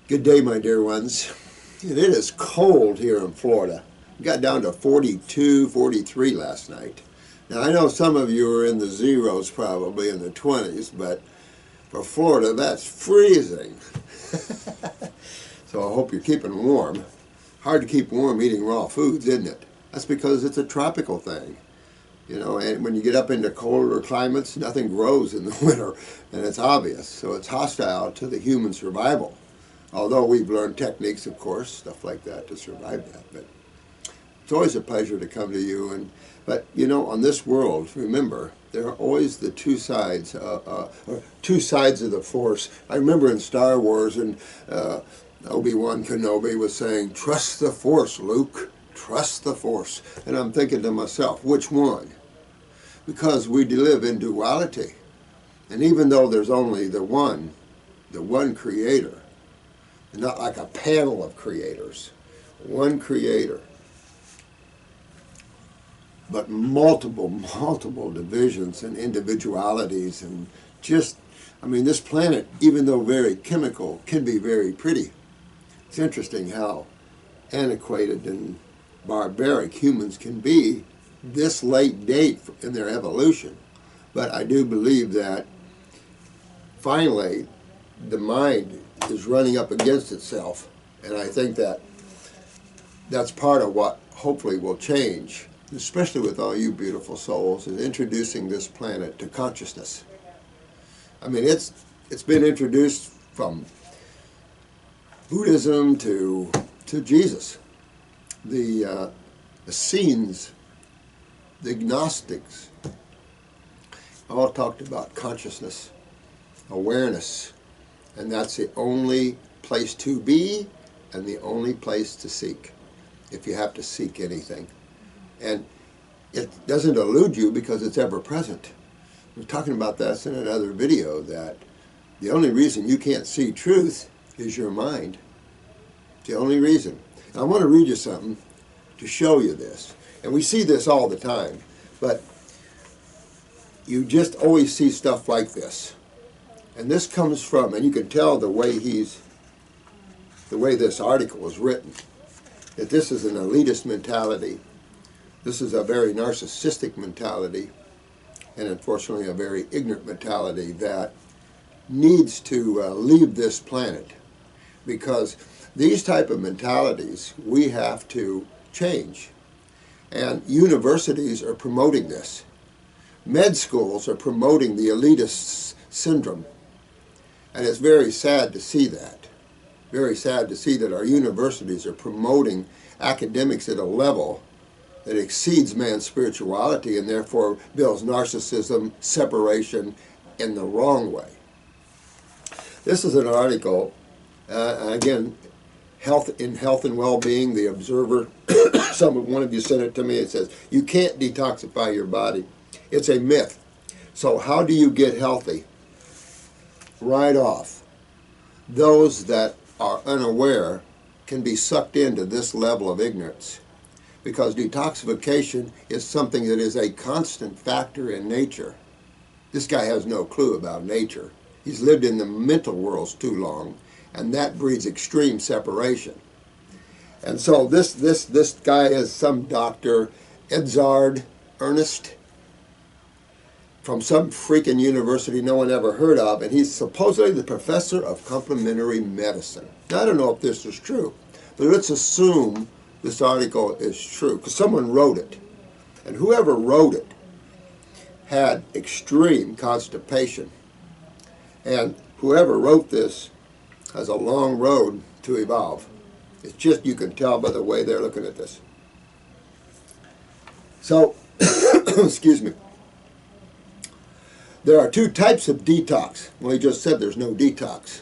Good day, my dear ones. And it is cold here in Florida. It got down to 42, 43 last night. Now, I know some of you are in the zeros, probably in the 20s, but for Florida, that's freezing. So I hope you're keeping warm. Hard to keep warm eating raw foods, isn't it? That's because it's a tropical thing. You know, and when you get up into colder climates, nothing grows in the winter, and it's obvious. So it's hostile to the human survival. Although we've learned techniques, of course, stuff like that to survive that. But it's always a pleasure to come to you. But you know, on this world, remember, there are always the two sides, or two sides of the Force. I remember in Star Wars, and Obi-Wan Kenobi was saying, "Trust the Force, Luke. Trust the Force." And I'm thinking to myself, which one? Because we live in duality, and even though there's only the one Creator. Not like a panel of creators. One creator. But multiple divisions and individualities and just, I mean, this planet, even though very chemical, can be very pretty. It's interesting how antiquated and barbaric humans can be this late date in their evolution. But I do believe that finally the mind is running up against itself, and I think that that's part of what hopefully will change, especially with all you beautiful souls, is introducing this planet to consciousness. I mean, it's been introduced from Buddhism to Jesus. The Essenes, the Gnostics, all talked about consciousness, awareness. And that's the only place to be and the only place to seek, if you have to seek anything. And it doesn't elude you because it's ever present. We're talking about that in another video, that the only reason you can't see truth is your mind. It's the only reason. I want to read you something to show you this. And we see this all the time, but you just always see stuff like this. And this comes from, and you can tell the way this article is written, that this is an elitist mentality. This is a very narcissistic mentality, and unfortunately a very ignorant mentality that needs to leave this planet. Because these type of mentalities we have to change. And universities are promoting this. Med schools are promoting the elitist syndrome. And it's very sad to see that. Very sad to see that our universities are promoting academics at a level that exceeds man's spirituality and therefore builds narcissism, separation in the wrong way. This is an article, again, Health and Well-Being, The Observer. One of you sent it to me. It says, you can't detoxify your body. It's a myth. So how do you get healthy? Right off, those that are unaware can be sucked into this level of ignorance, because detoxification is something that is a constant factor in nature. This guy has no clue about nature. He's lived in the mental worlds too long, and that breeds extreme separation. And so this guy is some Dr. Edzard Ernest, from some freaking university no one ever heard of, and he's supposedly the professor of complementary medicine. Now, I don't know if this is true, but let's assume this article is true, because someone wrote it. And whoever wrote it had extreme constipation. And whoever wrote this has a long road to evolve. It's just, you can tell by the way they're looking at this. So, excuse me. There are two types of detox. Well, he just said there's no detox.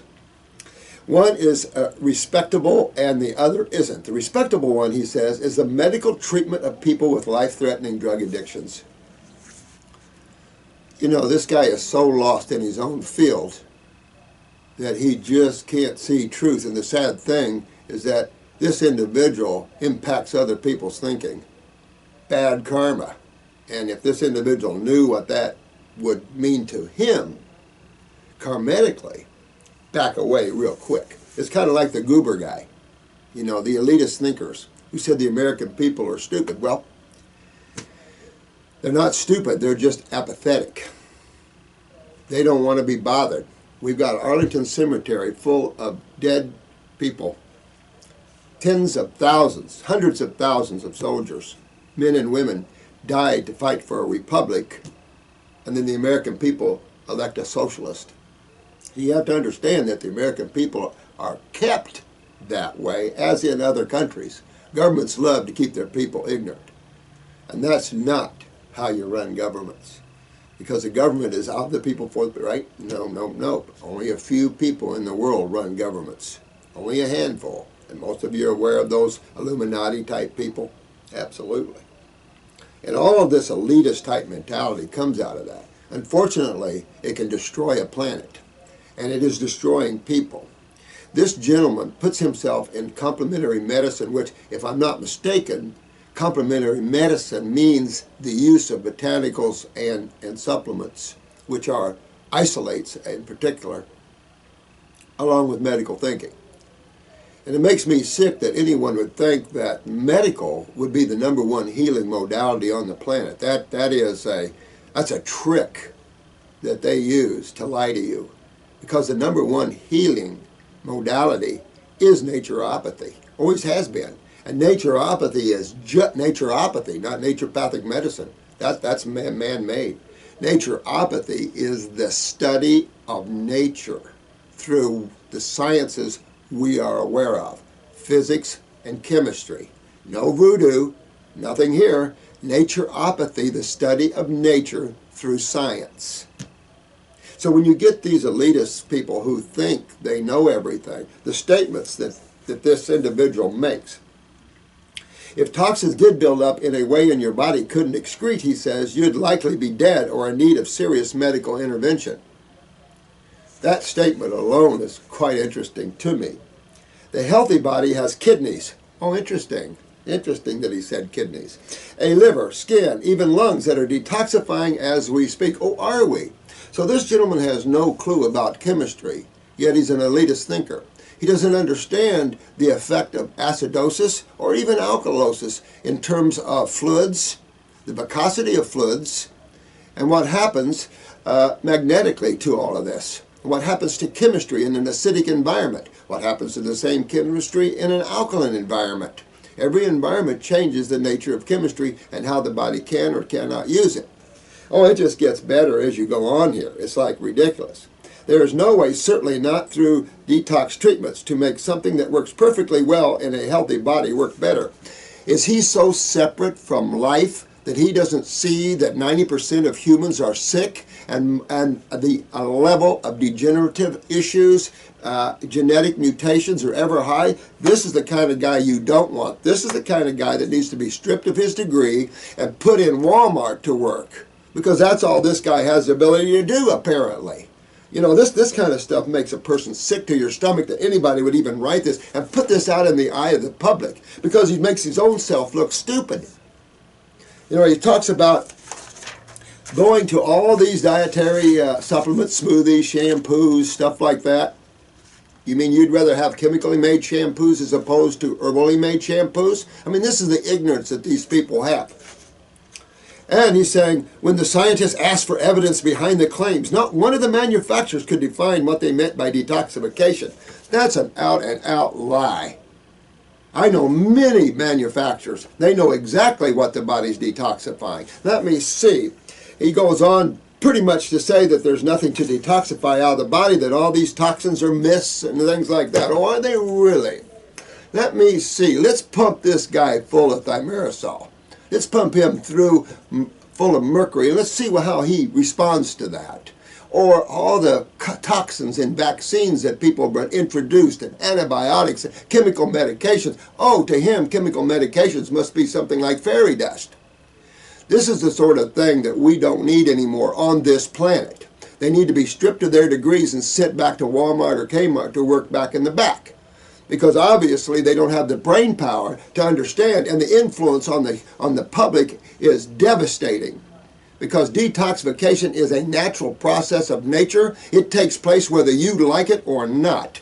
One is respectable and the other isn't. The respectable one, he says, is the medical treatment of people with life-threatening drug addictions. You know, this guy is so lost in his own field that he just can't see truth. And the sad thing is that this individual impacts other people's thinking. Bad karma. And if this individual knew what that would mean to him, karmatically, back away real quick. It's kind of like the Goober guy, you know, the elitist thinkers who said the American people are stupid. Well, they're not stupid, they're just apathetic. They don't want to be bothered. We've got Arlington Cemetery full of dead people. Tens of thousands, hundreds of thousands of soldiers, men and women, died to fight for a republic, and then the American people elect a socialist. You have to understand that the American people are kept that way, as in other countries. Governments love to keep their people ignorant. And that's not how you run governments. Because the government is of the people for the right? No, no, no. Only a few people in the world run governments. Only a handful. And most of you are aware of those Illuminati type people? Absolutely. And all of this elitist type mentality comes out of that. Unfortunately, it can destroy a planet. And it is destroying people. This gentleman puts himself in complementary medicine, which, if I'm not mistaken, complementary medicine means the use of botanicals and supplements, which are isolates in particular, along with medical thinking. And it makes me sick that anyone would think that medical would be the #1 healing modality on the planet. That's a trick that they use to lie to you. Because the #1 healing modality is naturopathy, always has been. And naturopathy is just naturopathy, not naturopathic medicine. That's man-made. Naturopathy is the study of nature through the sciences we are aware of. Physics and chemistry. No voodoo, nothing here. Naturopathy, the study of nature through science. So when you get these elitist people who think they know everything, the statements that this individual makes, if toxins did build up in a way in your body couldn't excrete, he says, you'd likely be dead or in need of serious medical intervention. That statement alone is quite interesting to me. The healthy body has kidneys. Oh, interesting. Interesting that he said kidneys. A liver, skin, even lungs that are detoxifying as we speak. Oh, are we? So this gentleman has no clue about chemistry, yet he's an elitist thinker. He doesn't understand the effect of acidosis or even alkalosis in terms of fluids, the viscosity of fluids, and what happens magnetically to all of this. What happens to chemistry in an acidic environment? What happens to the same chemistry in an alkaline environment? Every environment changes the nature of chemistry and how the body can or cannot use it. Oh, it just gets better as you go on here. It's like ridiculous. There is no way, certainly not through detox treatments, to make something that works perfectly well in a healthy body work better. Is he so separate from life that he doesn't see that 90% of humans are sick and the level of degenerative issues, genetic mutations are ever high? This is the kind of guy you don't want. This is the kind of guy that needs to be stripped of his degree and put in Walmart to work. Because that's all this guy has the ability to do, apparently. You know, this kind of stuff makes a person sick to your stomach that anybody would even write this and put this out in the eye of the public, because he makes his own self look stupid. You know, he talks about going to all these dietary supplements, smoothies, shampoos, stuff like that. You mean you'd rather have chemically made shampoos as opposed to herbally made shampoos? I mean, this is the ignorance that these people have. And he's saying, when the scientists asked for evidence behind the claims, not one of the manufacturers could define what they meant by detoxification. That's an out-and-out lie. I know many manufacturers. They know exactly what the body's detoxifying. Let me see. He goes on pretty much to say that there's nothing to detoxify out of the body, that all these toxins are myths and things like that. Oh, are they really? Let me see. Let's pump this guy full of thimerosal. Let's pump him through full of mercury. Let's see how he responds to that. Or all the toxins in vaccines that people have been introduced, and antibiotics, and chemical medications. Oh, to him, chemical medications must be something like fairy dust. This is the sort of thing that we don't need anymore on this planet. They need to be stripped of their degrees and sent back to Walmart or Kmart to work back in the back. Because obviously they don't have the brain power to understand, and the influence on the public is devastating. Because detoxification is a natural process of nature. It takes place whether you like it or not.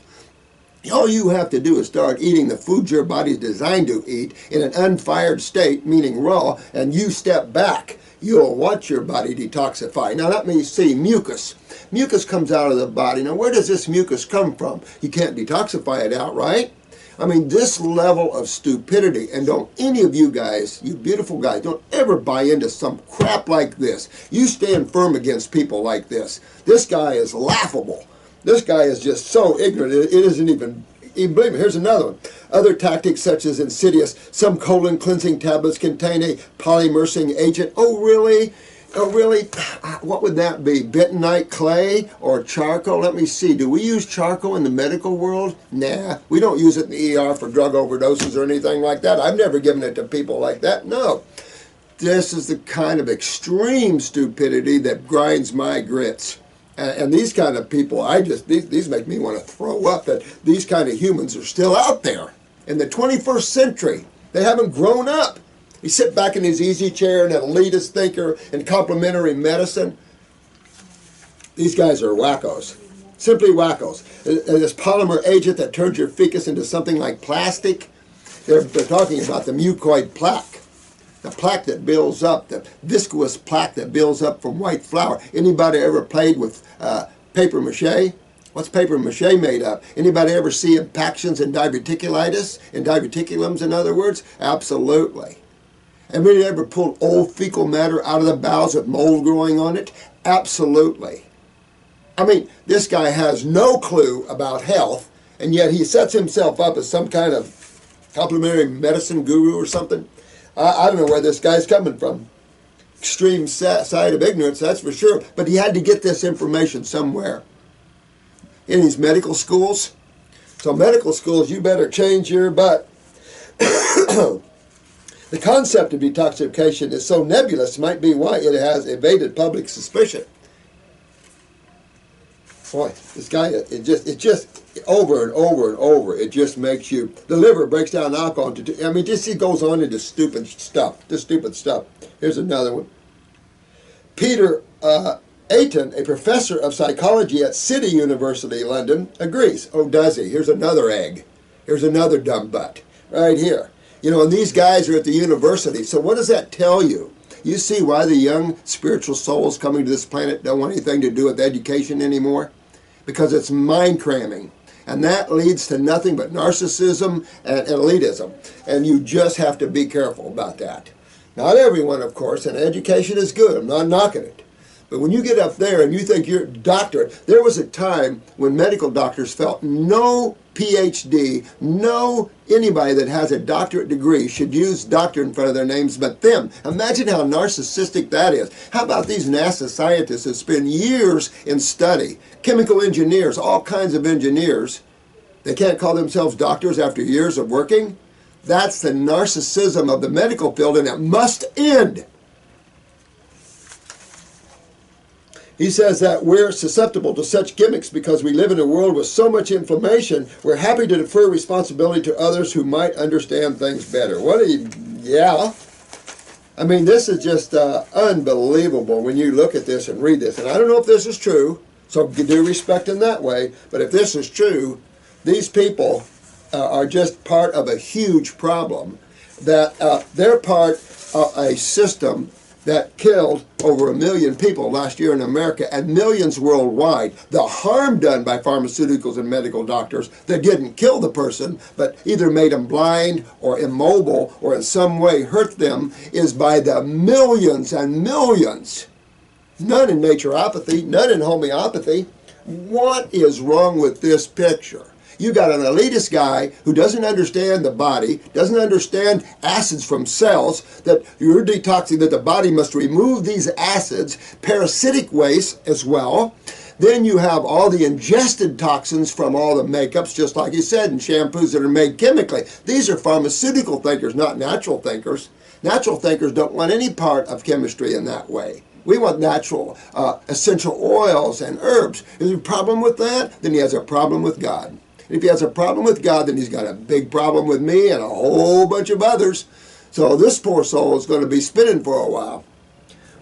All you have to do is start eating the food your body's designed to eat in an unfired state, meaning raw, and you step back. You'll watch your body detoxify. Now let me see, mucus. Mucus comes out of the body. Now where does this mucus come from? You can't detoxify it out, right? I mean, this level of stupidity, and don't any of you guys, you beautiful guys, don't ever buy into some crap like this. You stand firm against people like this. This guy is laughable. This guy is just so ignorant, it isn't even believe me. Here's another one. Other tactics such as insidious, some colon cleansing tablets contain a polymersing agent. Oh, really? Oh, really? What would that be? Bentonite clay or charcoal? Let me see. Do we use charcoal in the medical world? Nah, we don't use it in the ER for drug overdoses or anything like that. I've never given it to people like that. No. This is the kind of extreme stupidity that grinds my grits. And these kind of people, these make me want to throw up that these kind of humans are still out there in the 21st century. They haven't grown up. You sit back in his easy chair and an elitist thinker in complementary medicine. These guys are wackos, simply wackos. And this polymer agent that turns your fecus into something like plastic, they're talking about the mucoid plaque. The plaque that builds up, the viscous plaque that builds up from white flour. Anybody ever played with paper mache? What's paper mache made of? Anybody ever see impactions in diverticulitis? In diverticulums, in other words? Absolutely. Anybody ever pulled old fecal matter out of the bowels with mold growing on it? Absolutely. I mean, this guy has no clue about health, and yet he sets himself up as some kind of complementary medicine guru or something. I don't know where this guy's coming from. Extreme side of ignorance, that's for sure. But he had to get this information somewhere. In these medical schools. So medical schools, you better change your butt. The concept of detoxification is so nebulous, might be why it has evaded public suspicion. Boy, this guy, it just over and over and over, it just makes you, the liver breaks down alcohol into, I mean, just it goes on into stupid stuff, Here's another one. Peter Ayton, a professor of psychology at City University, London, agrees. Oh, does he? Here's another egg. Here's another dumb butt, right here. You know, and these guys are at the university, so what does that tell you? You see why the young spiritual souls coming to this planet don't want anything to do with education anymore? Because it's mind cramming. And that leads to nothing but narcissism and elitism. And you just have to be careful about that. Not everyone, of course, and education is good. I'm not knocking it. But when you get up there and you think you're a doctor, there was a time when medical doctors felt no PhD, no anybody that has a doctorate degree should use doctor in front of their names but them. Imagine how narcissistic that is. How about these NASA scientists that spend years in study, chemical engineers, all kinds of engineers. They can't call themselves doctors after years of working? That's the narcissism of the medical field, and it must end. He says that we're susceptible to such gimmicks because we live in a world with so much information. We're happy to defer responsibility to others who might understand things better. Yeah. I mean, this is just unbelievable when you look at this and read this. And I don't know if this is true, so do respect in that way. But if this is true, these people are just part of a huge problem. That they're part of a system that killed over 1 million people last year in America and millions worldwide. The harm done by pharmaceuticals and medical doctors that didn't kill the person, but either made them blind or immobile or in some way hurt them, is by the millions and millions. None in naturopathy, none in homeopathy. What is wrong with this picture? You got an elitist guy who doesn't understand the body, doesn't understand acids from cells, that you're detoxing, that the body must remove these acids, parasitic waste as well. Then you have all the ingested toxins from all the makeups, just like you said, and shampoos that are made chemically. These are pharmaceutical thinkers, not natural thinkers. Natural thinkers don't want any part of chemistry in that way. We want natural essential oils and herbs. Is there a problem with that? Then he has a problem with God. If he has a problem with God, then he's got a big problem with me and a whole bunch of others. So this poor soul is going to be spinning for a while.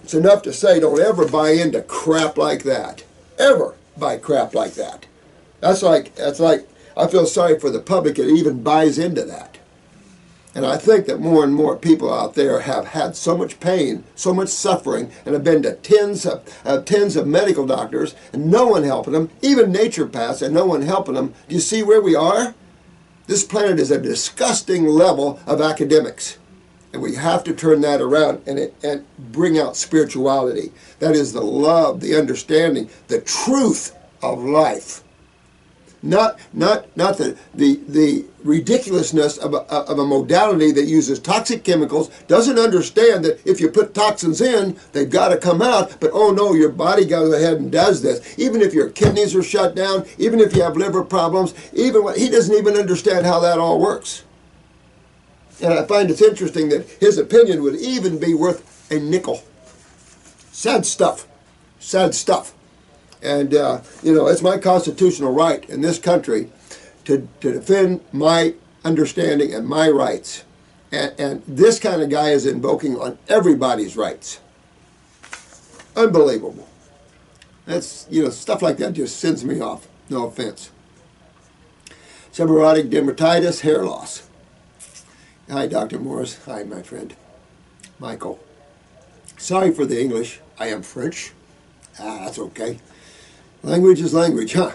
It's enough to say don't ever buy into crap like that. Ever buy crap like that. That's like I feel sorry for the public that even buys into that. And I think that more and more people out there have had so much pain, so much suffering, and have been to tens of medical doctors, and no one helping them, even naturopaths, and no one helping them. Do you see where we are? This planet is a disgusting level of academics. And we have to turn that around and bring out spirituality. That is the love, the understanding, the truth of life. Not the ridiculousness of a modality that uses toxic chemicals, doesn't understand that if you put toxins in, they've got to come out, but oh no, your body goes ahead and does this. Even if your kidneys are shut down, even if you have liver problems, he doesn't even understand how that all works. And I find it's interesting that his opinion would even be worth a nickel. Sad stuff. Sad stuff. And, it's my constitutional right in this country to defend my understanding and my rights. And this kind of guy is invoking on everybody's rights. Unbelievable. That's, stuff like that just sends me off. No offense. Seborrheic dermatitis, hair loss. Hi, Dr. Morris. Hi, my friend. Michael. Sorry for the English. I am French. That's okay. Language is language, huh?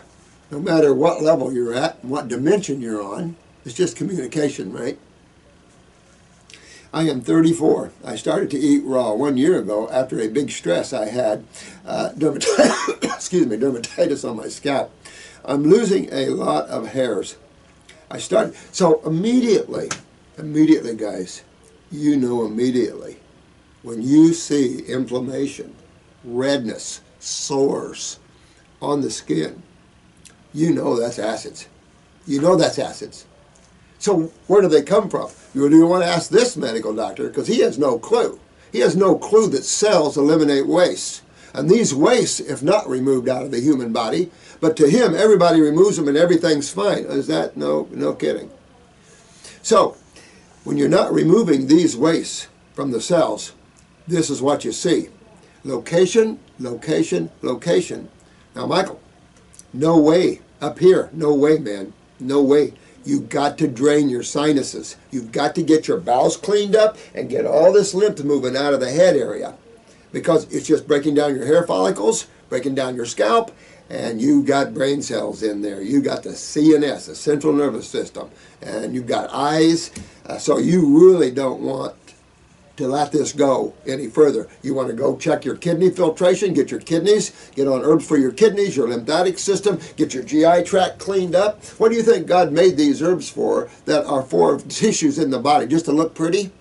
No matter what level you're at and what dimension you're on, it's just communication, right? I am 34. I started to eat raw 1 year ago after a big stress I had, dermatitis on my scalp. I'm losing a lot of hairs. So immediately, guys, immediately, when you see inflammation, redness, sores on the skin, that's acids. That's acids. So where do they come from? You want to ask this medical doctor, because he has no clue. He has no clue that cells eliminate waste. And these wastes, if not removed out of the human body, but to him, everybody removes them and everything's fine. Is that? No kidding. So, when you're not removing these wastes from the cells, this is what you see. Location, location, location. Now, Michael, no way. Up here, no way, man. No way. You've got to drain your sinuses. You've got to get your bowels cleaned up and get all this lymph moving out of the head area, because it's just breaking down your hair follicles, breaking down your scalp, and you got brain cells in there. You got the CNS, the central nervous system, and you've got eyes. So you really don't want to let this go any further. You want to go check your kidney filtration, get your kidneys, get on herbs for your kidneys, your lymphatic system, get your GI tract cleaned up. What do you think God made these herbs for that are for tissues in the body? Just to look pretty?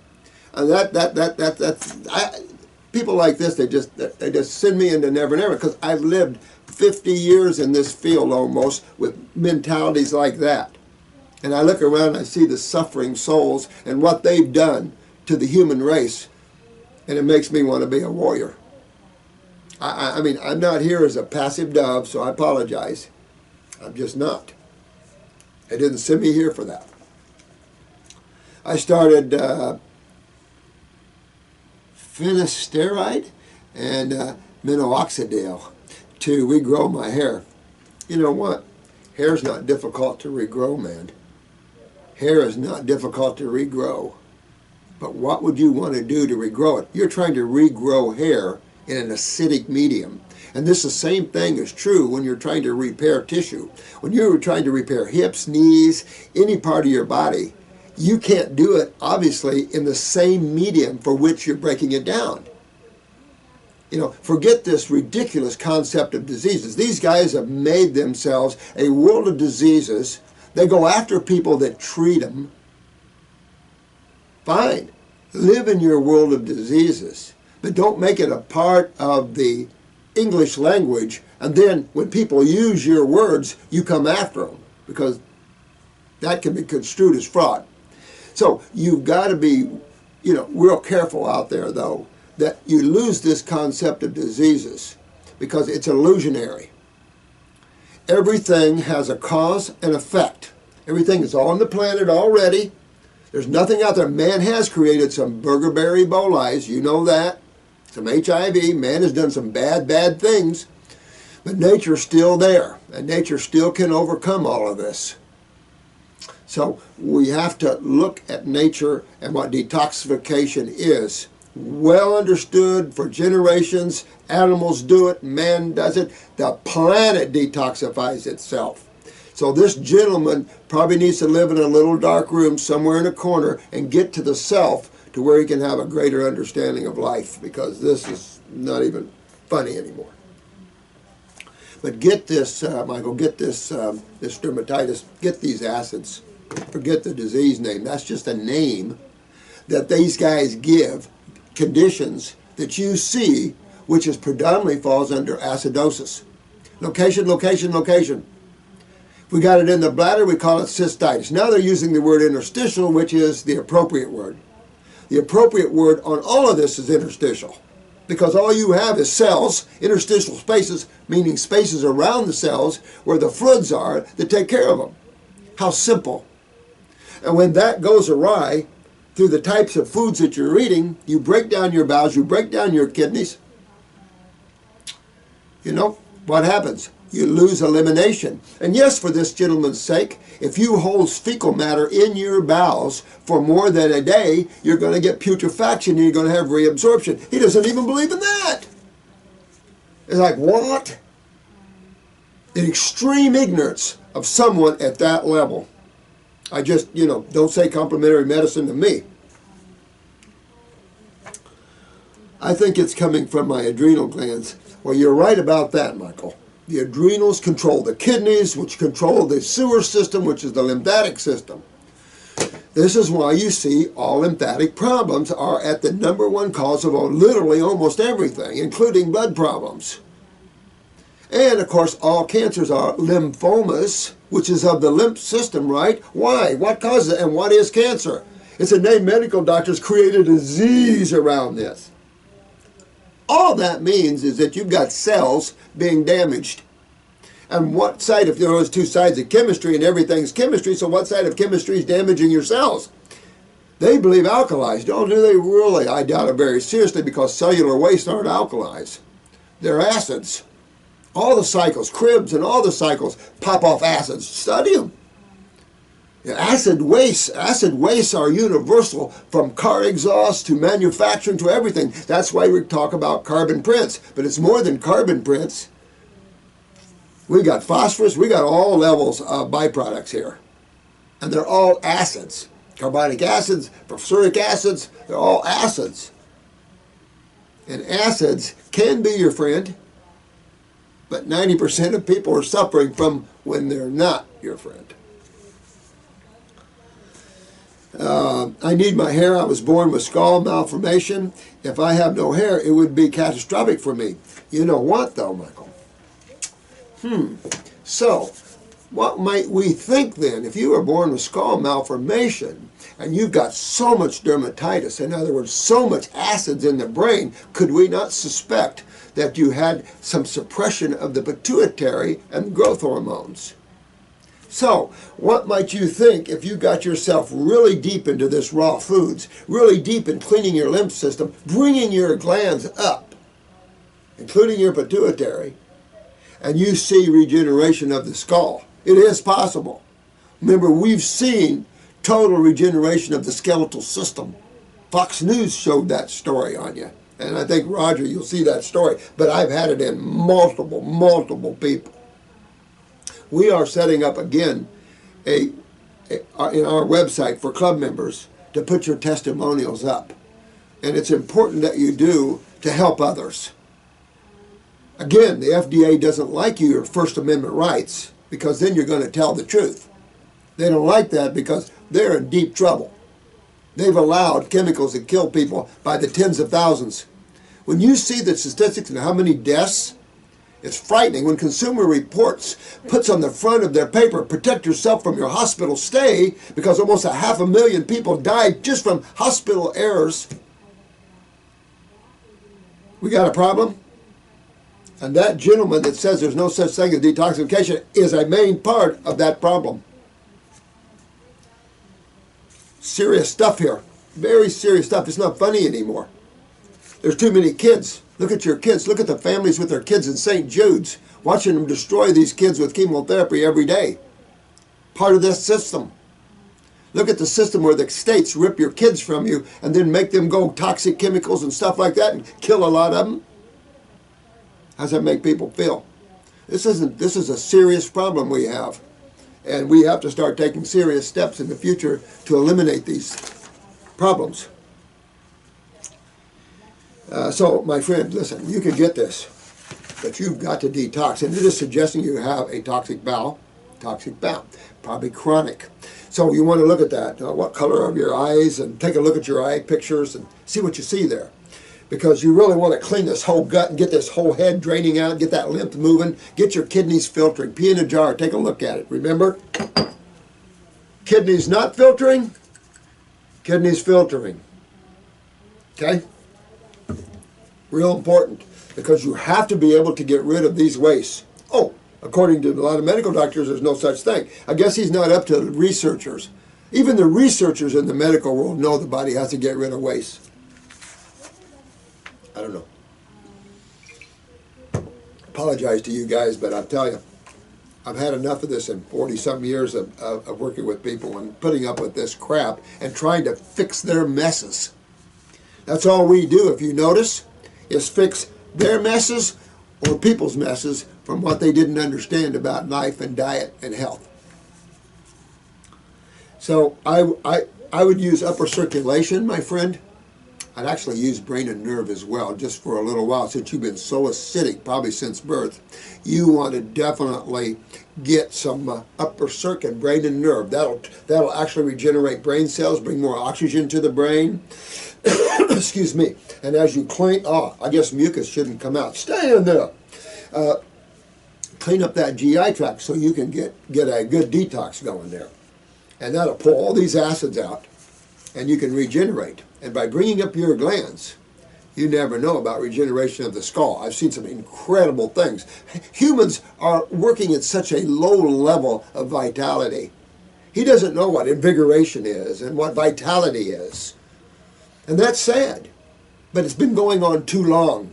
People like this, they just send me into never never, because I've lived 50 years in this field almost with mentalities like that. And I look around and I see the suffering souls and what they've done to the human race, and it makes me want to be a warrior. I mean, I'm not here as a passive dove, so I apologize. I'm just not. They didn't send me here for that. I started finasteride and minoxidil to regrow my hair. You know what? Hair's not difficult to regrow, man. Hair is not difficult to regrow. But what would you want to do to regrow it? You're trying to regrow hair in an acidic medium. And this the same thing is true when you're trying to repair tissue. When you're trying to repair hips, knees, any part of your body, you can't do it, obviously, in the same medium for which you're breaking it down. Forget this ridiculous concept of diseases. These guys have made themselves a world of diseases. They go after people that treat them. Fine. Live in your world of diseases, but don't make it a part of the English language, and then when people use your words, you come after them, because that can be construed as fraud. So you've got to be, real careful out there, though, that you lose this concept of diseases, because it's illusionary. Everything has a cause and effect. Everything is on the planet already. There's nothing out there. Man has created some Burgerberry Ebolas, you know that. Some HIV. Man has done some bad things. But nature's still there. And nature still can overcome all of this. So we have to look at nature and what detoxification is. Well understood for generations. Animals do it, man does it. The planet detoxifies itself. So this gentleman probably needs to live in a little dark room somewhere in a corner and get to the self to where he can have a greater understanding of life, because this is not even funny anymore. But get this, Michael, get this, this dermatitis, get these acids. Forget the disease name. That's just a name that these guys give conditions that you see, which is predominantly falls under acidosis. Location, location, location. If we got it in the bladder, we call it cystitis. Now they're using the word interstitial, which is the appropriate word. The appropriate word on all of this is interstitial, because all you have is cells, interstitial spaces, meaning spaces around the cells where the fluids are that take care of them. How simple. And when that goes awry, through the types of foods that you're eating, you break down your bowels, you break down your kidneys. You know, what happens? You lose elimination. And yes, for this gentleman's sake, if you hold fecal matter in your bowels for more than a day, you're going to get putrefaction and you're going to have reabsorption. He doesn't even believe in that. It's like, what? The extreme ignorance of someone at that level. I just, you know, don't say complementary medicine to me. I think it's coming from my adrenal glands. Well, you're right about that, Michael. The adrenals control the kidneys, which control the sewer system, which is the lymphatic system. This is why you see all lymphatic problems are at the #1 cause of literally almost everything, including blood problems. And, of course, all cancers are lymphomas, which is of the lymph system, right? Why? What causes it? And what is cancer? It's a name medical doctors created a disease around this. All that means is that you've got cells being damaged. And what side, if there was two sides of chemistry and everything's chemistry, so what side of chemistry is damaging your cells? They believe alkalis. Don't do they really? I doubt it very seriously, because cellular wastes aren't alkalis. They're acids. All the cycles, Cribs and all the cycles pop off acids. Study them. Acid wastes are universal, from car exhaust to manufacturing to everything. That's why we talk about carbon prints. But it's more than carbon prints. We got phosphorus, we got all levels of byproducts here. And they're all acids. Carbonic acids, phosphoric acids, they're all acids. And acids can be your friend, but 90% of people are suffering from when they're not your friend. I need my hair. I was born with skull malformation. If I have no hair, it would be catastrophic for me. You know what, though, Michael? So, what might we think then? If you were born with skull malformation and you've got so much dermatitis, in other words, so much acids in the brain, could we not suspect that you had some suppression of the pituitary and growth hormones? So, what might you think if you got yourself really deep into this raw foods, really deep in cleaning your lymph system, bringing your glands up, including your pituitary, and you see regeneration of the skull? It is possible. Remember, we've seen total regeneration of the skeletal system. Fox News showed that story on you. And I think, Roger, you'll see that story. But I've had it in multiple people. We are setting up again in our website for club members to put your testimonials up. And it's important that you do to help others. Again, the FDA doesn't like your First Amendment rights, because then you're going to tell the truth. They don't like that because they're in deep trouble. They've allowed chemicals that kill people by the tens of thousands. When you see the statistics and how many deaths, it's frightening. When Consumer Reports puts on the front of their paper, protect yourself from your hospital stay, because almost 500,000 people died just from hospital errors. We got a problem? And that gentleman that says there's no such thing as detoxification is a main part of that problem. Serious stuff here. Very serious stuff. It's not funny anymore. There's too many kids. Look at your kids. Look at the families with their kids in St. Jude's, watching them destroy these kids with chemotherapy every day. Part of this system. Look at the system where the states rip your kids from you and then make them go toxic chemicals and stuff like that and kill a lot of them. How's that make people feel? This is a serious problem we have. And we have to start taking serious steps in the future to eliminate these problems. So, my friend, listen, you can get this, but you've got to detox. And it is suggesting you have a toxic bowel, probably chronic. So you want to look at that. What color are your eyes? And take a look at your eye pictures and see what you see there. Because you really want to clean this whole gut and get this whole head draining out, get that lymph moving, get your kidneys filtering. Pee in a jar, take a look at it. Remember? Kidneys not filtering, kidneys filtering. Okay? Real important, because you have to be able to get rid of these wastes. Oh, according to a lot of medical doctors, there's no such thing. I guess he's not up to the researchers. Even the researchers in the medical world know the body has to get rid of waste. I don't know. Apologize to you guys, but I'll tell you, I've had enough of this in 40-some years of working with people and putting up with this crap and trying to fix their messes. That's all we do, if you notice, is fix their messes or people's messes from what they didn't understand about life and diet and health. So I would use upper circulation, my friend. I'd actually use brain and nerve as well, just for a little while, since you've been so acidic, probably since birth. You want to definitely get some upper circuit, brain and nerve. That'll actually regenerate brain cells, bring more oxygen to the brain. Excuse me. And as you clean, I guess mucus shouldn't come out. Stay in there. Clean up that GI tract so you can get a good detox going there. And that'll pull all these acids out, and you can regenerate. And by bringing up your glands, you never know about regeneration of the skull. I've seen some incredible things. Humans are working at such a low level of vitality. He doesn't know what invigoration is and what vitality is. And that's sad. But it's been going on too long.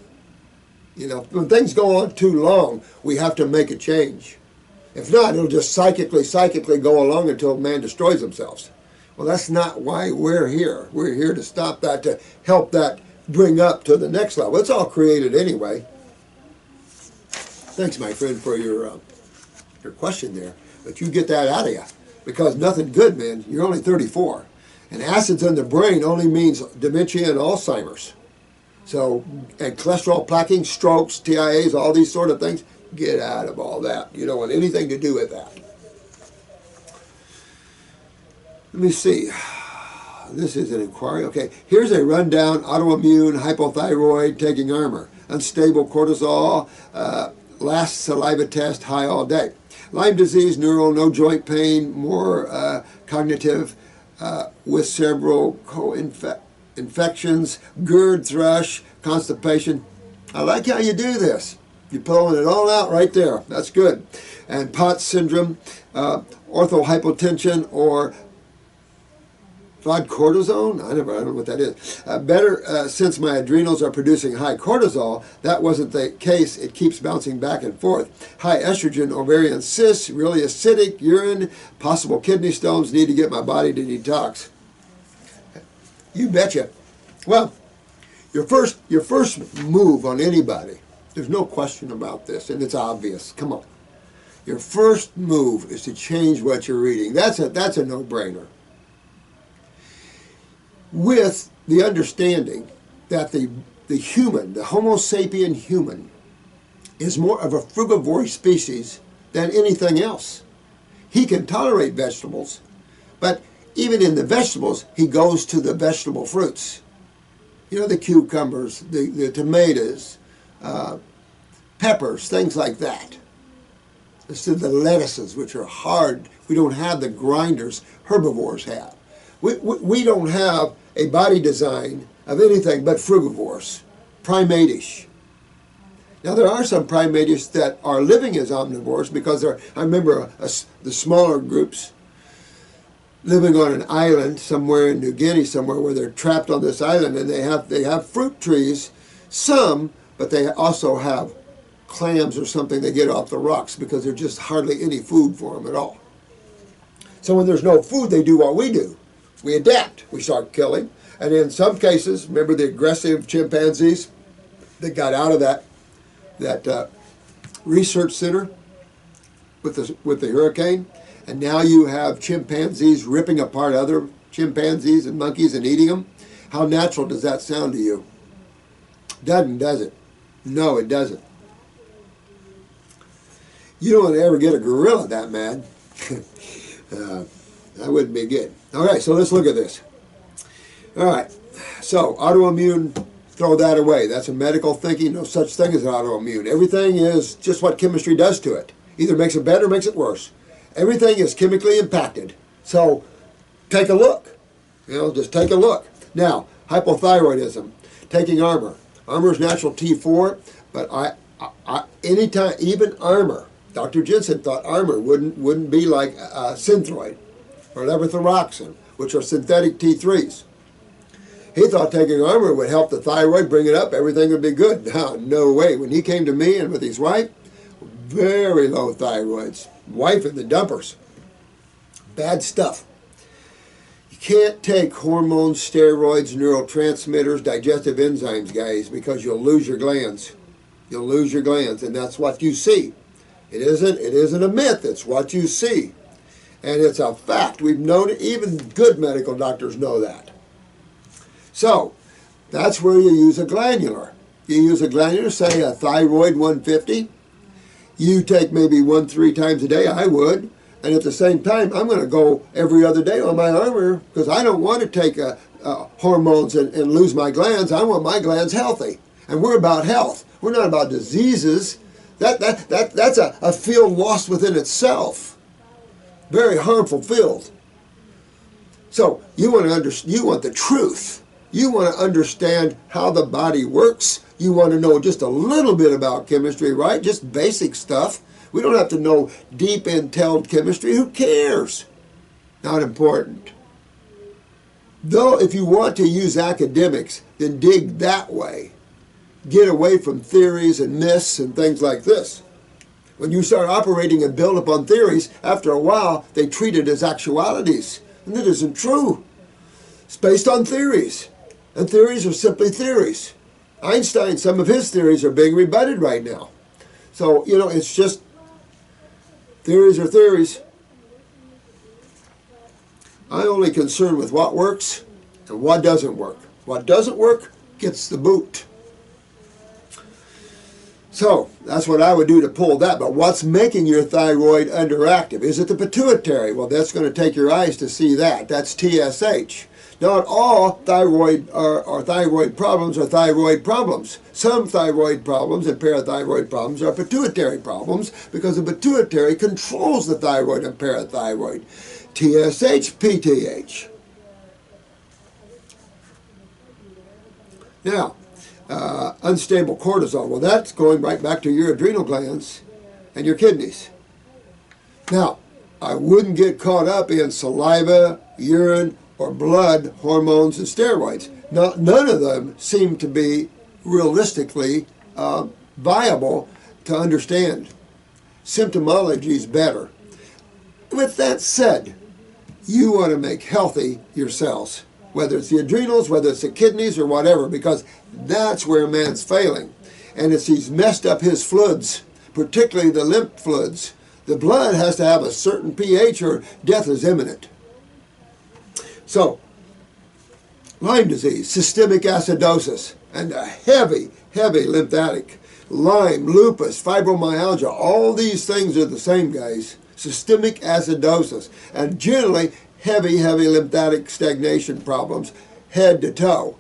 You know, when things go on too long, we have to make a change. If not, it'll just psychically go along until man destroys themselves. Well, that's not why we're here. We're here to stop that, to help that bring up to the next level. It's all created anyway. Thanks, my friend, for your question there. But you get that out of you. Because nothing good, man. You're only 34. And acids in the brain only means dementia and Alzheimer's. So, and cholesterol plaquing, strokes, TIAs, all these sort of things, get out of all that. You don't want anything to do with that. Let me see. This is an inquiry. Okay, here's a rundown. Autoimmune, hypothyroid, taking armor. Unstable cortisol, last saliva test, high all day. Lyme disease, neural, no joint pain, more cognitive, with several co-infections, GERD, thrush, constipation. I like how you do this. You're pulling it all out right there. That's good. And POTS syndrome, orthohypotension, or cortisone? I don't know what that is. Better, since my adrenals are producing high cortisol, that wasn't the case. It keeps bouncing back and forth. High estrogen, ovarian cysts, really acidic, urine, possible kidney stones, need to get my body to detox. You betcha. Well, your first move on anybody, there's no question about this, and it's obvious. Come on. Your first move is to change what you're eating. That's a no-brainer. With the understanding that the human, the Homo sapien human, is more of a frugivore species than anything else. He can tolerate vegetables, but even in the vegetables, he goes to the vegetable fruits. You know, the cucumbers, the tomatoes, peppers, things like that. Instead of the lettuces, which are hard. We don't have the grinders herbivores have. We don't have a body design of anything but frugivores, primate-ish. Now there are some primate-ish that are living as omnivores because I remember the smaller groups living on an island somewhere in New Guinea, somewhere where they're trapped on this island, and they have fruit trees, some, but they also have clams or something they get off the rocks because there's just hardly any food for them at all. So when there's no food, they do what we do. We adapt. We start killing. And in some cases, remember the aggressive chimpanzees that got out of that research center with the hurricane? And now you have chimpanzees ripping apart other chimpanzees and monkeys and eating them. How natural does that sound to you? Doesn't, does it? No, it doesn't. You don't want to ever get a gorilla that mad. That wouldn't be good. All right, so let's look at this. All right, so autoimmune, throw that away. That's a medical thinking. No such thing as an autoimmune. Everything is just what chemistry does to it. Either makes it better or makes it worse. Everything is chemically impacted. So take a look. Just take a look. Now, hypothyroidism, taking Armour. Armour is natural T4, but anytime, even Armour, Dr. Jensen thought Armour wouldn't be like Synthroid or levothyroxine, which are synthetic T3s. He thought taking Armour would help the thyroid, bring it up, everything would be good. No way. When he came to me and with his wife, very low thyroids. Wife in the dumpers. Bad stuff. You can't take hormones, steroids, neurotransmitters, digestive enzymes, guys, because you'll lose your glands. You'll lose your glands, and that's what you see. It isn't a myth, it's what you see. And it's a fact. We've known it, even good medical doctors know that. So, that's where you use a glandular. You use a glandular, say a thyroid 150. You take maybe 1-3 times a day, I would. And at the same time, I'm going to go every other day on my Armour because I don't want to take hormones and lose my glands. I want my glands healthy. And we're about health. We're not about diseases. That's a field lost within itself. Very harmful field. So you want the truth. You want to understand how the body works. You want to know just a little bit about chemistry, right? Just basic stuff. We don't have to know deep intelligent chemistry. Who cares? Not important. Though if you want to use academics, then dig that way. Get away from theories and myths and things like this. When you start operating and build upon theories, after a while, they treat it as actualities. And that isn't true. It's based on theories. And theories are simply theories. Einstein, some of his theories are being rebutted right now. So, it's just theories are theories. I'm only concerned with what works and what doesn't work. What doesn't work gets the boot. So, that's what I would do to pull that. But what's making your thyroid underactive? Is it the pituitary? Well, that's going to take your eyes to see that. That's TSH. Not all thyroid problems are thyroid problems. Some thyroid problems and parathyroid problems are pituitary problems because the pituitary controls the thyroid and parathyroid. TSH, PTH. Now, unstable cortisol. Well, that's going right back to your adrenal glands and your kidneys. Now, I wouldn't get caught up in saliva, urine, or blood hormones and steroids. None of them seem to be realistically viable to understand. Symptomology is better. With that said, you want to make healthy your cells, whether it's the adrenals, whether it's the kidneys, or whatever, because that's where man's failing. And it's he's messed up his fluids, particularly the lymph fluids. The blood has to have a certain pH or death is imminent. So, Lyme disease, systemic acidosis, and a heavy lymphatic. Lyme, lupus, fibromyalgia, all these things are the same, guys. Systemic acidosis, and generally heavy lymphatic stagnation problems, head to toe.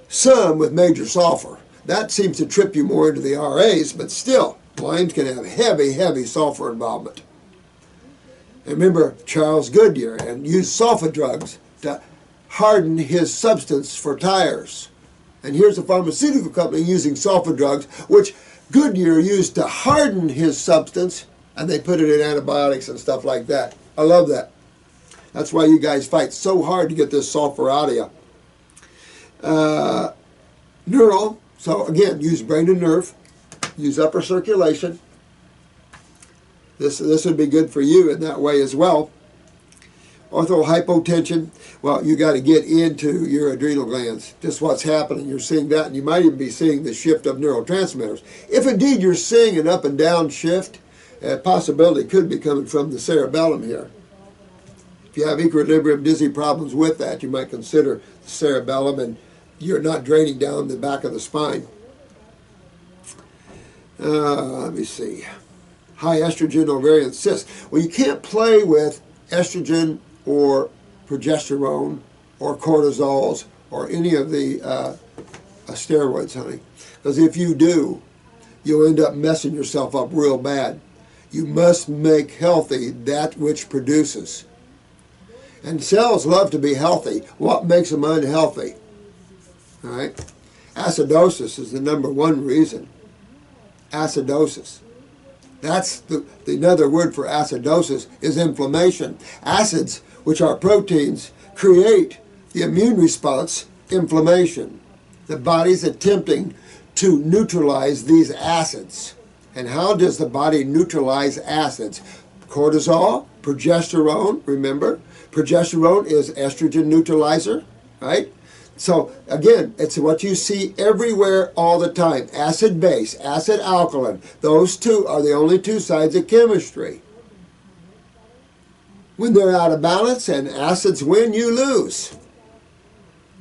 Some with major sulfur. That seems to trip you more into the RAs, but still, Lyme can have heavy sulfur involvement. And remember Charles Goodyear and used sulfa drugs to harden his substance for tires. And here's a pharmaceutical company using sulfa drugs, which Goodyear used to harden his substance, and they put it in antibiotics and stuff like that. I love that. That's why you guys fight so hard to get this sulfur out of you. Neural, so again, use brain and nerve, use upper circulation. This would be good for you in that way as well. Orthohypotension, well, you got to get into your adrenal glands, just what's happening. You're seeing that, and you might even be seeing the shift of neurotransmitters. If indeed you're seeing an up and down shift, a possibility could be coming from the cerebellum here. If you have equilibrium dizzy problems with that, you might consider the cerebellum, and you're not draining down the back of the spine. Let me see. High estrogen ovarian cyst. Well, you can't play with estrogen or progesterone or cortisols or any of the steroids, honey. Because if you do, you'll end up messing yourself up real bad. You must make healthy that which produces. And cells love to be healthy. What makes them unhealthy? All right? Acidosis is the #1 reason. Acidosis. That's another word for acidosis is inflammation. Acids, which are proteins, create the immune response, inflammation. The body's attempting to neutralize these acids. And how does the body neutralize acids? Cortisol, progesterone, remember? Progesterone is estrogen neutralizer, right? So again, it's what you see everywhere all the time. Acid base, acid alkaline. Those two are the only two sides of chemistry. When they're out of balance and acids win, you lose.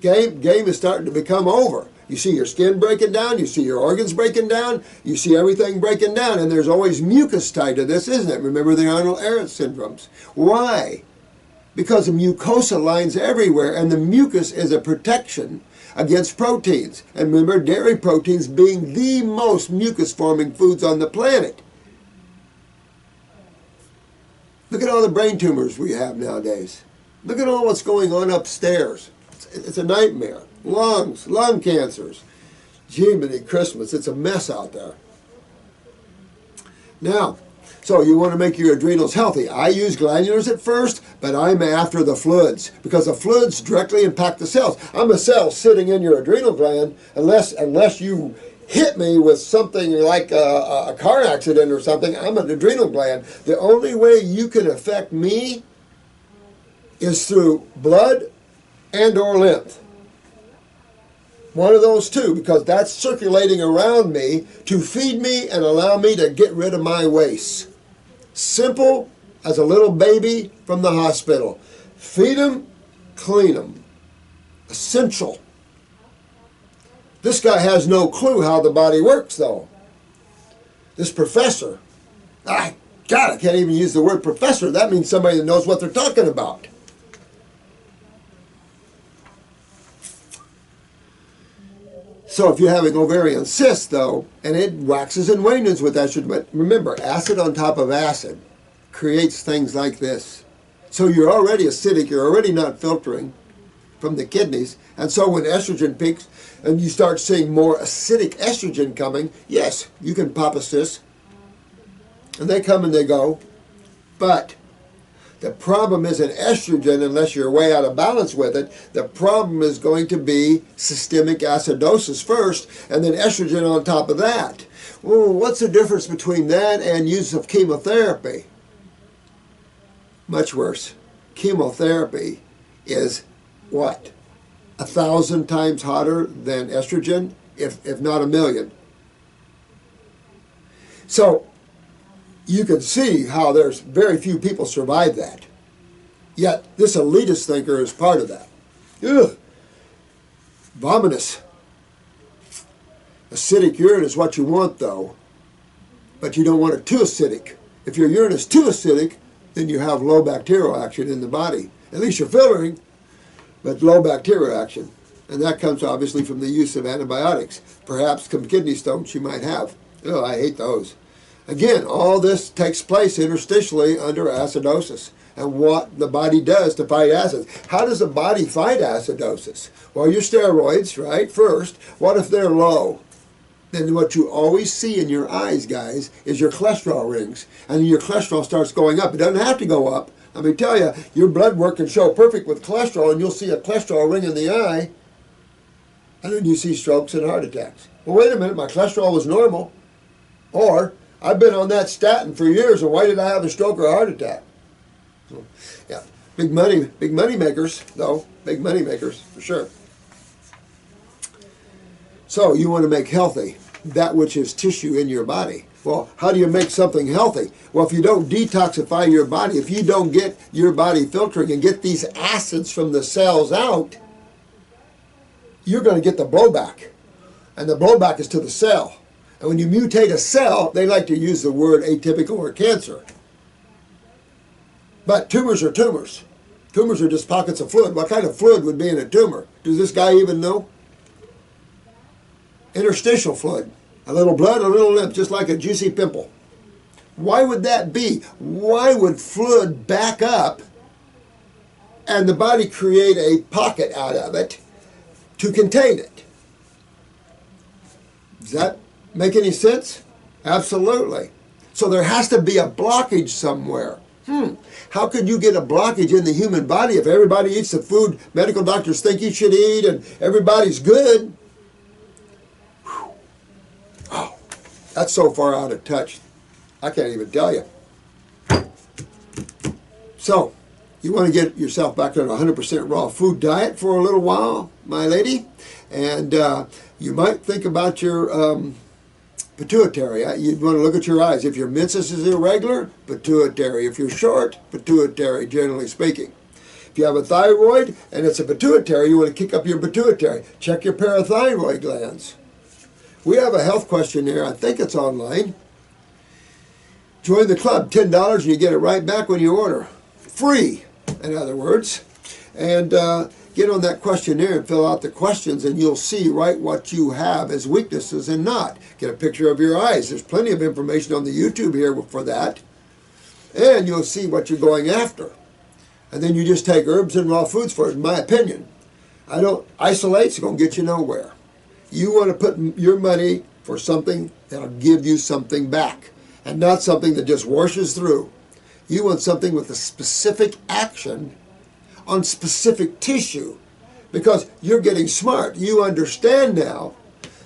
Game is starting to become over. You see your skin breaking down, you see your organs breaking down, you see everything breaking down, and there's always mucus tied to this, isn't it? Remember the Arnold-Ehret syndromes. Why? Because the mucosa lines everywhere, and the mucus is a protection against proteins. And remember, dairy proteins being the most mucus-forming foods on the planet. Look at all the brain tumors we have nowadays. Look at all what's going on upstairs. It's a nightmare. Lungs, lung cancers. Jiminy Christmas, it's a mess out there. Now, so you want to make your adrenals healthy. I use glandulars at first, but I'm after the fluids because the fluids directly impact the cells. I'm a cell sitting in your adrenal gland unless you hit me with something like a car accident or something. I'm an adrenal gland. The only way you can affect me is through blood and or lymph. One of those two, because that's circulating around me to feed me and allow me to get rid of my waste. Simple as a little baby from the hospital. Feed them, clean them. Essential. This guy has no clue how the body works, though. This professor. I can't even use the word professor. That means somebody that knows what they're talking about. So if you're having ovarian cysts, though, and it waxes and wanes with estrogen, but remember, acid on top of acid creates things like this. So you're already acidic, you're already not filtering from the kidneys, and so when estrogen peaks and you start seeing more acidic estrogen coming, yes, you can pop a cyst, and they come and they go, but the problem isn't estrogen unless you're way out of balance with it. The problem is going to be systemic acidosis first, and then estrogen on top of that. Well, what's the difference between that and use of chemotherapy? Much worse. Chemotherapy is what? 1,000 times hotter than estrogen, if not 1,000,000. So you can see how there's very few people survive that. Yet this elitist thinker is part of that. Ugh. Vomitous. Acidic urine is what you want, though, but you don't want it too acidic. If your urine is too acidic, then you have low bacterial action in the body. At least you're filtering, but low bacterial action. And that comes obviously from the use of antibiotics. Perhaps some kidney stones you might have. Oh, I hate those. Again, all this takes place interstitially under acidosis and what the body does to fight acids. How does the body fight acidosis? Well, your steroids, right, first. What if they're low? Then what you always see in your eyes, guys, is your cholesterol rings. And your cholesterol starts going up. It doesn't have to go up. Let me tell you, your blood work can show perfect with cholesterol, and you'll see a cholesterol ring in the eye, and then you see strokes and heart attacks. Well, wait a minute, my cholesterol was normal. Or, I've been on that statin for years, and why did I have a stroke or a heart attack? Yeah. Big money makers, though. Big money makers, for sure. So you want to make healthy that which is tissue in your body. Well, how do you make something healthy? Well, if you don't detoxify your body, if you don't get your body filtering and get these acids from the cells out, you're going to get the blowback. And the blowback is to the cell. And when you mutate a cell, they like to use the word atypical or cancer. But tumors are tumors. Tumors are just pockets of fluid. What kind of fluid would be in a tumor? Does this guy even know? Interstitial fluid. A little blood, a little lymph, just like a juicy pimple. Why would that be? Why would fluid back up and the body create a pocket out of it to contain it? Does that make any sense? Absolutely. So there has to be a blockage somewhere. How could you get a blockage in the human body if everybody eats the food medical doctors think you should eat and everybody's good? Oh, that's so far out of touch. I can't even tell you. So, you want to get yourself back on a 100% raw food diet for a little while, my lady? And you might think about your pituitary. You'd want to look at your eyes. If your menses is irregular, pituitary. If you're short, pituitary, generally speaking. If you have a thyroid and it's a pituitary, you want to kick up your pituitary. Check your parathyroid glands. We have a health questionnaire. I think it's online. Join the club. $10 and you get it right back when you order. Free, in other words. And get on that questionnaire and fill out the questions and you'll see right what you have as weaknesses and not. Get a picture of your eyes. There's plenty of information on the YouTube here for that. And you'll see what you're going after. And then you just take herbs and raw foods for it, in my opinion. Isolate's going to get you nowhere. You want to put your money for something that'll give you something back and not something that just washes through. You want something with a specific action on specific tissue because you're getting smart. You understand now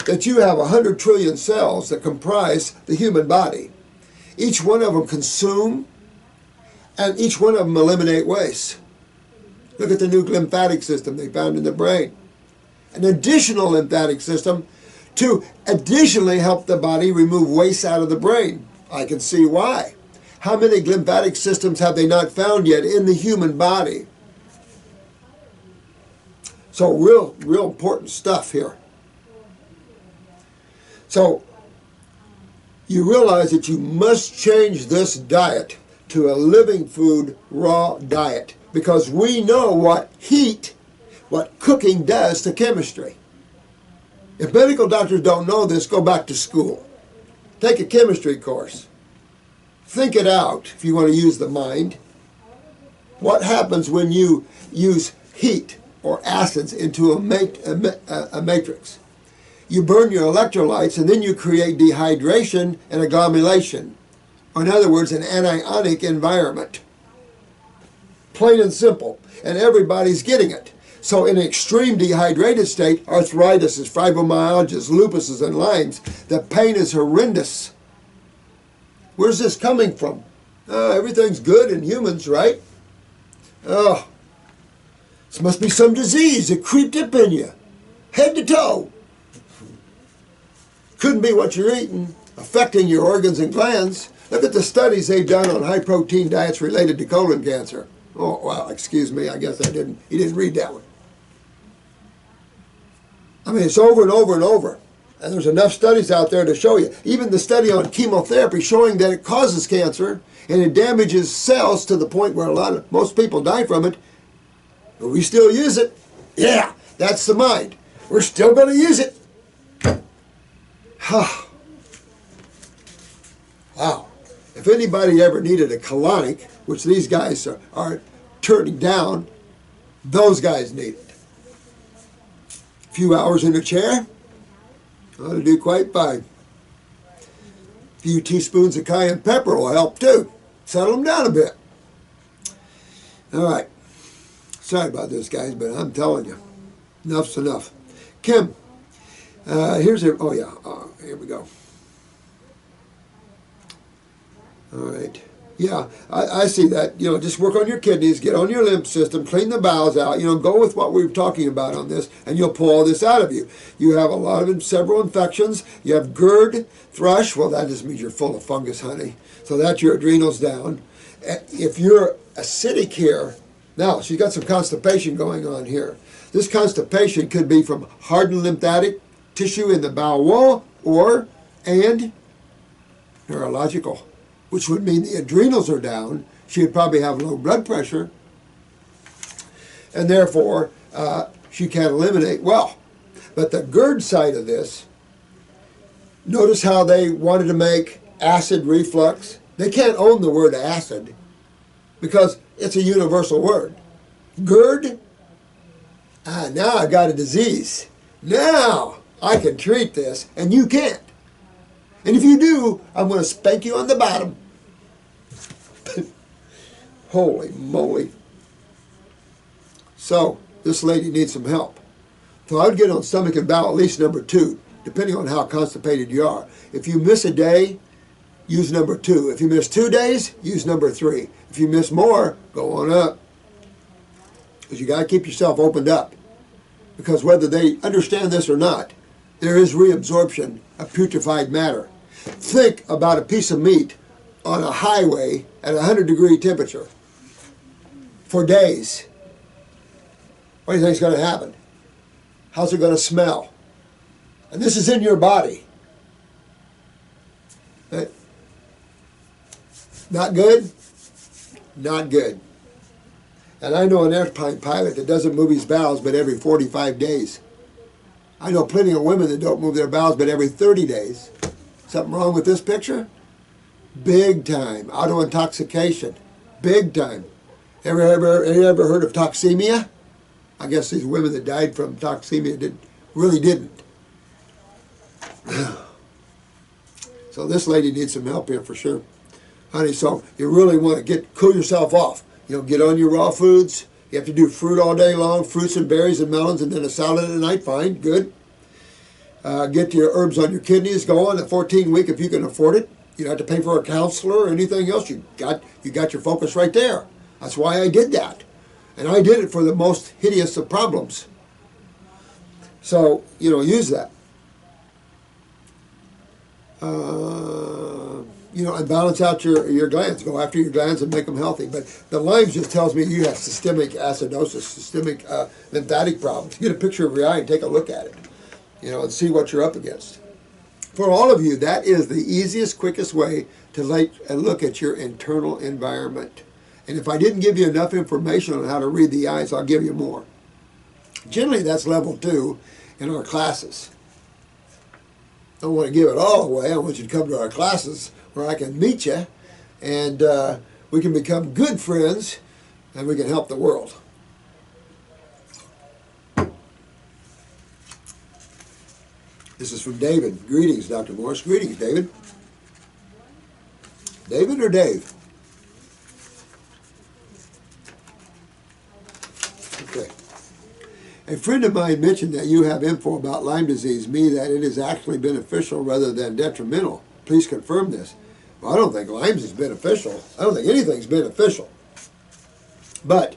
that you have 100 trillion cells that comprise the human body. Each one of them consume and each one of them eliminate waste. Look at the new lymphatic system they found in the brain. An additional lymphatic system to additionally help the body remove waste out of the brain. I can see why. How many lymphatic systems have they not found yet in the human body? So real important stuff here. So you realize that you must change this diet to a living food, raw diet, because we know what cooking does to chemistry. If medical doctors don't know this, go back to school. Take a chemistry course. Think it out if you want to use the mind. What happens when you use heat or acids into a matrix? You burn your electrolytes and then you create dehydration and agglomulation. Or in other words, an anionic environment. Plain and simple. And everybody's getting it. So in an extreme dehydrated state, arthritis, fibromyalgia, lupus, and Lyme's, the pain is horrendous. Where's this coming from? Everything's good in humans, right? Oh, this must be some disease that creeped up in you, head to toe. Couldn't be what you're eating, affecting your organs and glands. Look at the studies they've done on high-protein diets related to colon cancer. Oh, well, excuse me, I guess you didn't read that one. I mean, it's over and over and over. And there's enough studies out there to show you. Even the study on chemotherapy showing that it causes cancer and it damages cells to the point where most people die from it. But we still use it. Yeah, that's the mind. We're still going to use it. Wow. If anybody ever needed a colonic, which these guys are turning down, those guys need it. A few hours in a chair, ought to do quite fine. A few teaspoons of cayenne pepper will help too. Settle them down a bit. All right. Sorry about this, guys, but I'm telling you, enough's enough. Kim, here's a, here we go. All right. Yeah, I see that. You know, just work on your kidneys, get on your lymph system, clean the bowels out. You know, go with what we were talking about on this, and you'll pull all this out of you. You have a lot of several infections. You have GERD, thrush. Well, that just means you're full of fungus, honey. So that's your adrenals down. If you're acidic here, now she's got some constipation going on here. This constipation could be from hardened lymphatic tissue in the bowel wall and neurological, which would mean the adrenals are down. She would probably have low blood pressure, and therefore she can't eliminate well. But the GERD side of this, notice how they wanted to make acid reflux. They can't own the word acid because it's a universal word. GERD, now I got a disease. Now I can treat this, and you can't. And if you do, I'm going to spank you on the bottom. Holy moly. So, this lady needs some help. So I would get on stomach and bowel at least number 2, depending on how constipated you are. If you miss a day, use number 2. If you miss 2 days, use number 3. If you miss more, go on up. Because you got to keep yourself opened up. Because whether they understand this or not, there is reabsorption of putrefied matter. Think about a piece of meat on a highway at 100-degree temperature for days. What do you think is going to happen? How's it going to smell? And this is in your body. Not good? Not good. And I know an airplane pilot that doesn't move his bowels but every 45 days. I know plenty of women that don't move their bowels but every 30 days. Something wrong with this picture? Big time. Auto-intoxication. Big time. Ever heard of toxemia? I guess these women that died from toxemia really didn't. So this lady needs some help here for sure. Honey, so you really want to cool yourself off. You know, get on your raw foods. You have to do fruit all day long, fruits and berries and melons, and then a salad at night. Fine, good. Get your herbs on your kidneys. Go on a 14-week if you can afford it. You don't have to pay for a counselor or anything else. You got your focus right there. That's why I did that. And I did it for the most hideous of problems. So, you know, use that. You know, and balance out your glands. Go after your glands and make them healthy. But the Lyme's just tells me you have systemic acidosis, systemic lymphatic problems. Get a picture of your eye and take a look at it, you know, and see what you're up against. For all of you, that is the easiest, quickest way to look at your internal environment. And if I didn't give you enough information on how to read the eyes, I'll give you more. Generally, that's level 2 in our classes. I don't want to give it all away. I want you to come to our classes where I can meet you, and we can become good friends, and we can help the world. This is from David. Greetings, Dr. Morse. Greetings, David. David or Dave? Okay. A friend of mine mentioned that you have info about Lyme disease, that it is actually beneficial rather than detrimental. Please confirm this. Well, I don't think Lyme's is beneficial. I don't think anything's beneficial. But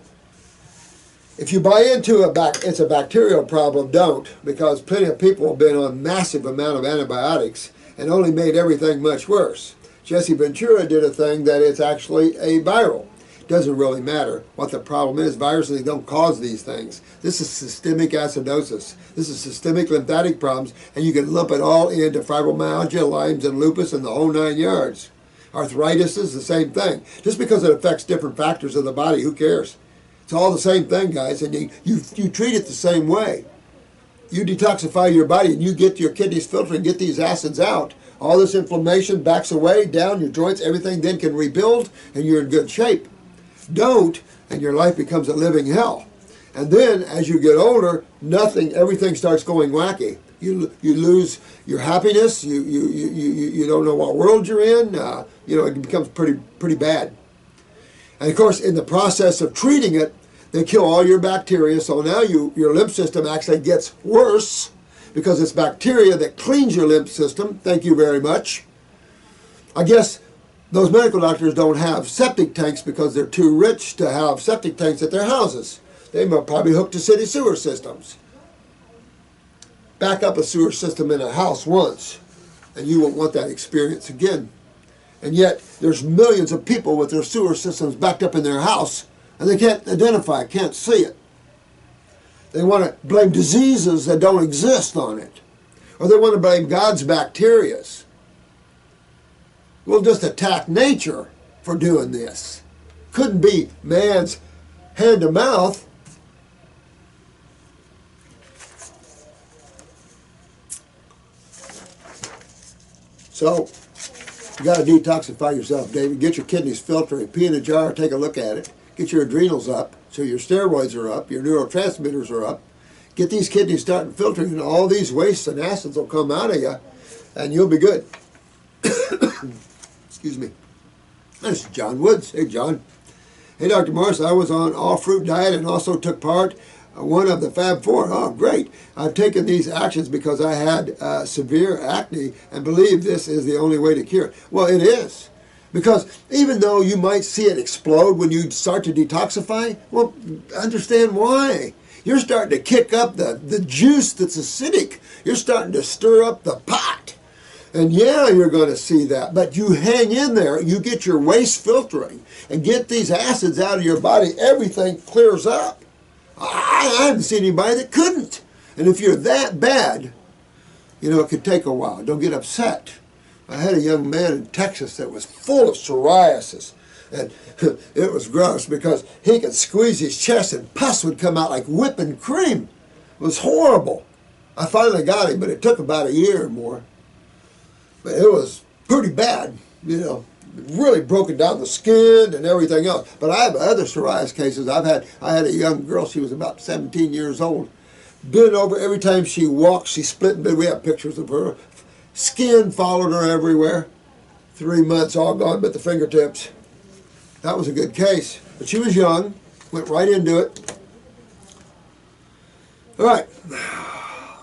if you buy into it's a bacterial problem, don't, because plenty of people have been on massive amount of antibiotics and only made everything much worse. Jesse Ventura did a thing that it's actually a viral. Doesn't really matter what the problem is. Viruses don't cause these things. This is systemic acidosis. This is systemic lymphatic problems, and you can lump it all into fibromyalgia, Lyme's, and lupus, and the whole 9 yards. Arthritis is the same thing. Just because it affects different factors of the body, who cares? It's all the same thing, guys, and you treat it the same way. You detoxify your body, and you get your kidneys filtered and get these acids out. All this inflammation backs away, down your joints, everything then can rebuild, and you're in good shape. Don't, and your life becomes a living hell. And then, as you get older, everything starts going wacky. You lose your happiness. You don't know what world you're in. You know, it becomes pretty bad. And of course, in the process of treating it, they kill all your bacteria. So now your lymph system actually gets worse because it's bacteria that cleans your lymph system. Thank you very much. I guess those medical doctors don't have septic tanks because they're too rich to have septic tanks at their houses. They might probably hook to city sewer systems. Back up a sewer system in a house once, and you won't want that experience again. And yet, there's millions of people with their sewer systems backed up in their house, and they can't identify it, can't see it. They want to blame diseases that don't exist on it. Or they want to blame God's bacterias. We'll just attack nature for doing this. Couldn't be man's hand to mouth. So, you got to detoxify yourself, David. Get your kidneys filtering, pee in a jar, take a look at it. Get your adrenals up, so your steroids are up, your neurotransmitters are up. Get these kidneys starting filtering, and all these wastes and acids will come out of you, and you'll be good. Excuse me. This is John Woods. Hey, John. Hey, Dr. Morris, I was on all-fruit diet and also took part one of the Fab Four. Oh, great. I've taken these actions because I had severe acne and believe this is the only way to cure it. Well, it is. Because even though you might see it explode when you start to detoxify, well, understand why. You're starting to kick up the juice that's acidic. You're starting to stir up the pot. And yeah, you're going to see that. But you hang in there. You get your waste filtering and get these acids out of your body. Everything clears up. I haven't seen anybody that couldn't. And if you're that bad, you know, it could take a while. Don't get upset. I had a young man in Texas that was full of psoriasis. And it was gross because he could squeeze his chest and pus would come out like whipping cream. It was horrible. I finally got him, but it took about a year or more. But it was pretty bad, you know. Really broken down the skin and everything else. But I have other psoriasis cases. I had a young girl, she was about 17 years old. Bent over every time she walked, she split in bed. We have pictures of her. Skin followed her everywhere. 3 months all gone but the fingertips. That was a good case. But she was young, went right into it. All right.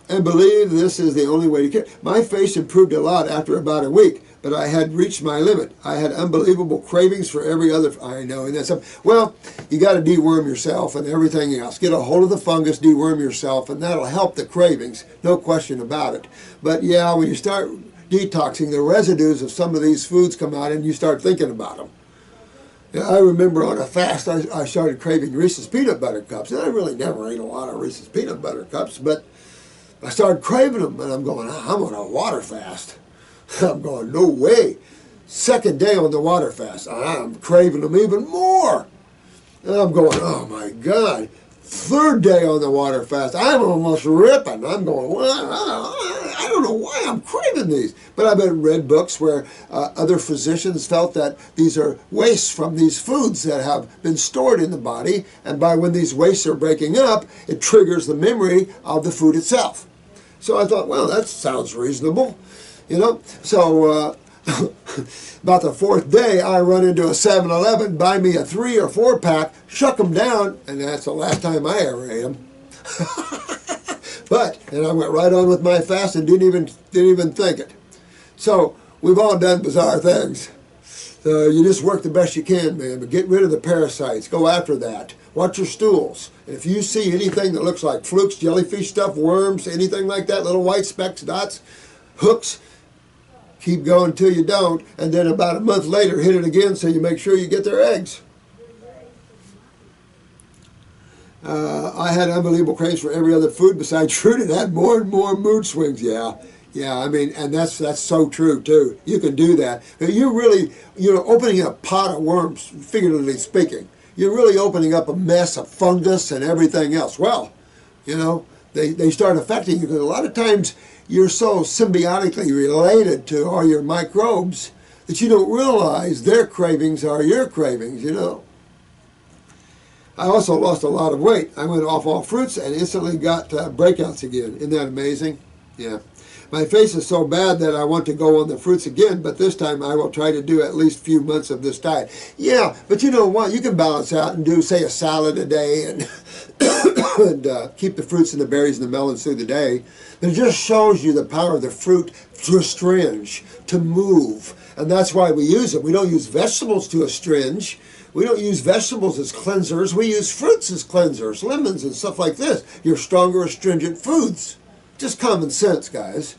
And believe this is the only way to cure. My face improved a lot after about a week, but I had reached my limit. I had unbelievable cravings for every other. I know, and that's well, you got to deworm yourself and everything else. Get a hold of the fungus, deworm yourself, and that'll help the cravings. No question about it. But yeah, when you start detoxing, the residues of some of these foods come out, and you start thinking about them. Yeah, I remember on a fast, I started craving Reese's Peanut Butter Cups, and I really never ate a lot of Reese's Peanut Butter Cups, but I started craving them, and I'm going, I'm on a water fast. I'm going, no way. Second day on the water fast, I'm craving them even more. And I'm going, oh my God. Third day on the water fast, I'm almost ripping. I'm going, well, I don't know why I'm craving these. But I've read books where other physicians felt that these are wastes from these foods that have been stored in the body. And by when these wastes are breaking up, it triggers the memory of the food itself. So I thought, well, that sounds reasonable, you know. So about the fourth day, I run into a 7-Eleven, buy me a 3 or 4 pack, shuck them down, and that's the last time I ever ate them. And I went right on with my fast and didn't even think it. So we've all done bizarre things. So you just work the best you can, man, but get rid of the parasites. Go after that. Watch your stools. And if you see anything that looks like flukes, jellyfish stuff, worms, anything like that, little white specks, dots, hooks, keep going till you don't. And then about a month later, hit it again so you make sure you get their eggs. I had unbelievable cravings for every other food besides fruit and had more and more mood swings. Yeah, I mean, and that's so true too. You can do that. You're opening a pot of worms, figuratively speaking. You're really opening up a mess of fungus and everything else. Well, you know, they start affecting you because a lot of times you're so symbiotically related to all your microbes that you don't realize their cravings are your cravings, you know. I also lost a lot of weight. I went off all fruits and instantly got breakouts again. Isn't that amazing? Yeah. My face is so bad that I want to go on the fruits again, but this time I will try to do at least a few months of this diet. Yeah, but you know what? You can balance out and do, say, a salad a day and and keep the fruits and the berries and the melons through the day. But it just shows you the power of the fruit to astringe, to move. And that's why we use it. We don't use vegetables to astringe. We don't use vegetables as cleansers. We use fruits as cleansers, lemons and stuff like this. Your stronger astringent foods. Just common sense, guys.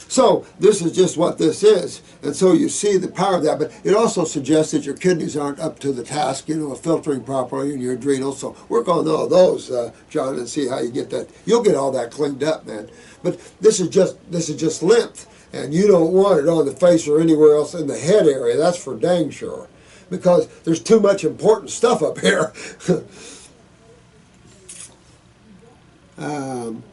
So this is just what this is. And so you see the power of that. But it also suggests that your kidneys aren't up to the task, of filtering properly in your adrenals. So work on all those, John, and see how you get that. You'll get all that cleaned up, man. But this is just lymph. And you don't want it on the face or anywhere else in the head area. That's for dang sure. Because there's too much important stuff up here.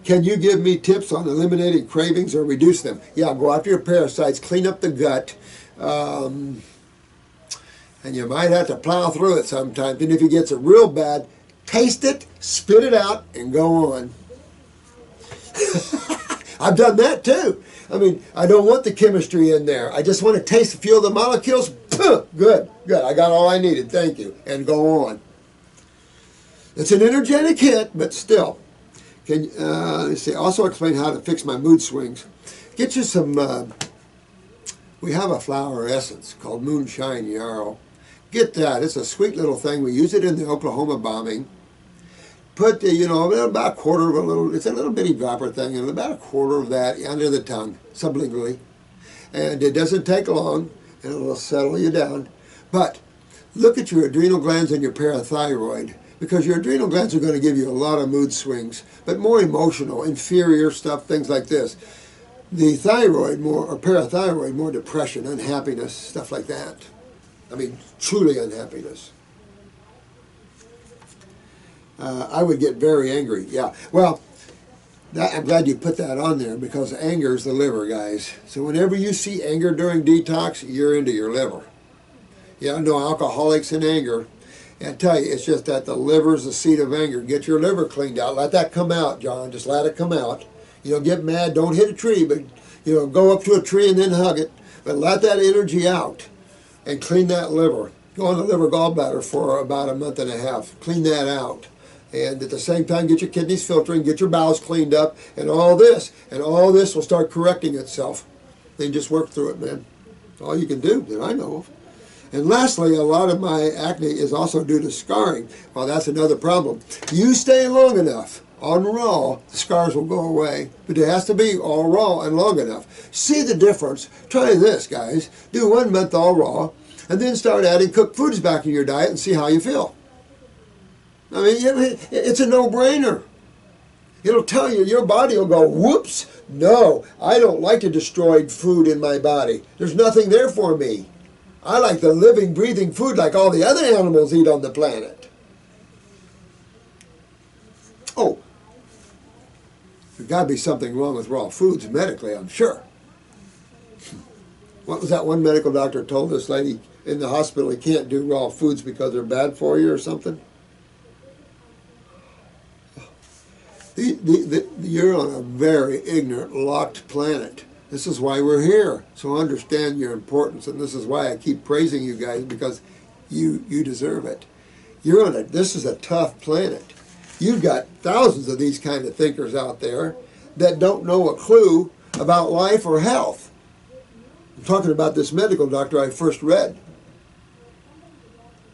Can you give me tips on eliminating cravings or reduce them? Yeah, go after your parasites, clean up the gut, and you might have to plow through it sometimes. And if it gets it real bad, taste it, spit it out, and go on. I've done that too. I mean, I don't want the chemistry in there. I just want to taste a few of the molecules. Good. I got all I needed. Thank you. And go on. It's an energetic hit, but still. Let's see. Also explain how to fix my mood swings. Get you some. We have a flower essence called Moonshine Yarrow. Get that. It's a sweet little thing. We use it in the Oklahoma bombing. Put about a quarter of a little. It's a little bitty dropper thing, and about a quarter of that under the tongue, sublingually, and it doesn't take long, and it'll settle you down. But look at your adrenal glands and your parathyroid. Because your adrenal glands are going to give you a lot of mood swings, but more emotional, inferior stuff, things like this. The thyroid, or parathyroid, more depression, unhappiness, stuff like that. I mean, truly unhappiness. I would get very angry, yeah. Well, I'm glad you put that on there because anger is the liver, guys. So whenever you see anger during detox, you're into your liver. Yeah, no alcoholics in anger. And I tell you, it's just that the liver's the seat of anger. Get your liver cleaned out. Let that come out, John. Just let it come out. Get mad. Don't hit a tree, but, go up to a tree and then hug it. But let that energy out and clean that liver. Go on the liver gallbladder for about a month and a half. Clean that out. And at the same time, get your kidneys filtering, get your bowels cleaned up, and all this. And all this will start correcting itself. Then just work through it, man. All you can do that I know of. And lastly, a lot of my acne is also due to scarring. Well, that's another problem. You stay long enough on raw, the scars will go away. But it has to be all raw and long enough. See the difference? Try this, guys. Do 1 month all raw, and then start adding cooked foods back in your diet and see how you feel. I mean, it's a no-brainer. It'll tell you, your body will go, whoops, no, I don't like the destroyed food in my body. There's nothing there for me. I like the living, breathing food like all the other animals eat on the planet. Oh, there's got to be something wrong with raw foods medically, I'm sure. What was that one medical doctor told this lady in the hospital? He can't do raw foods because they're bad for you or something? You're on a very ignorant, locked planet. This is why we're here. So understand your importance, and this is why I keep praising you guys, because you deserve it. This is a tough planet. You've got thousands of these kind of thinkers out there that don't know a clue about life or health. I'm talking about this medical doctor I first read.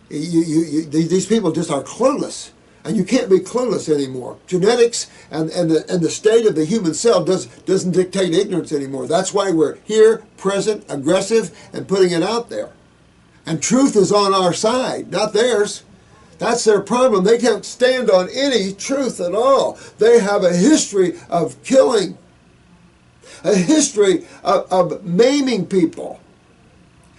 These people just are clueless. And you can't be clueless anymore. Genetics and the state of the human cell doesn't dictate ignorance anymore. That's why we're here, present, aggressive, and putting it out there. And truth is on our side, not theirs. That's their problem. They can't stand on any truth at all. They have a history of killing, a history of maiming people.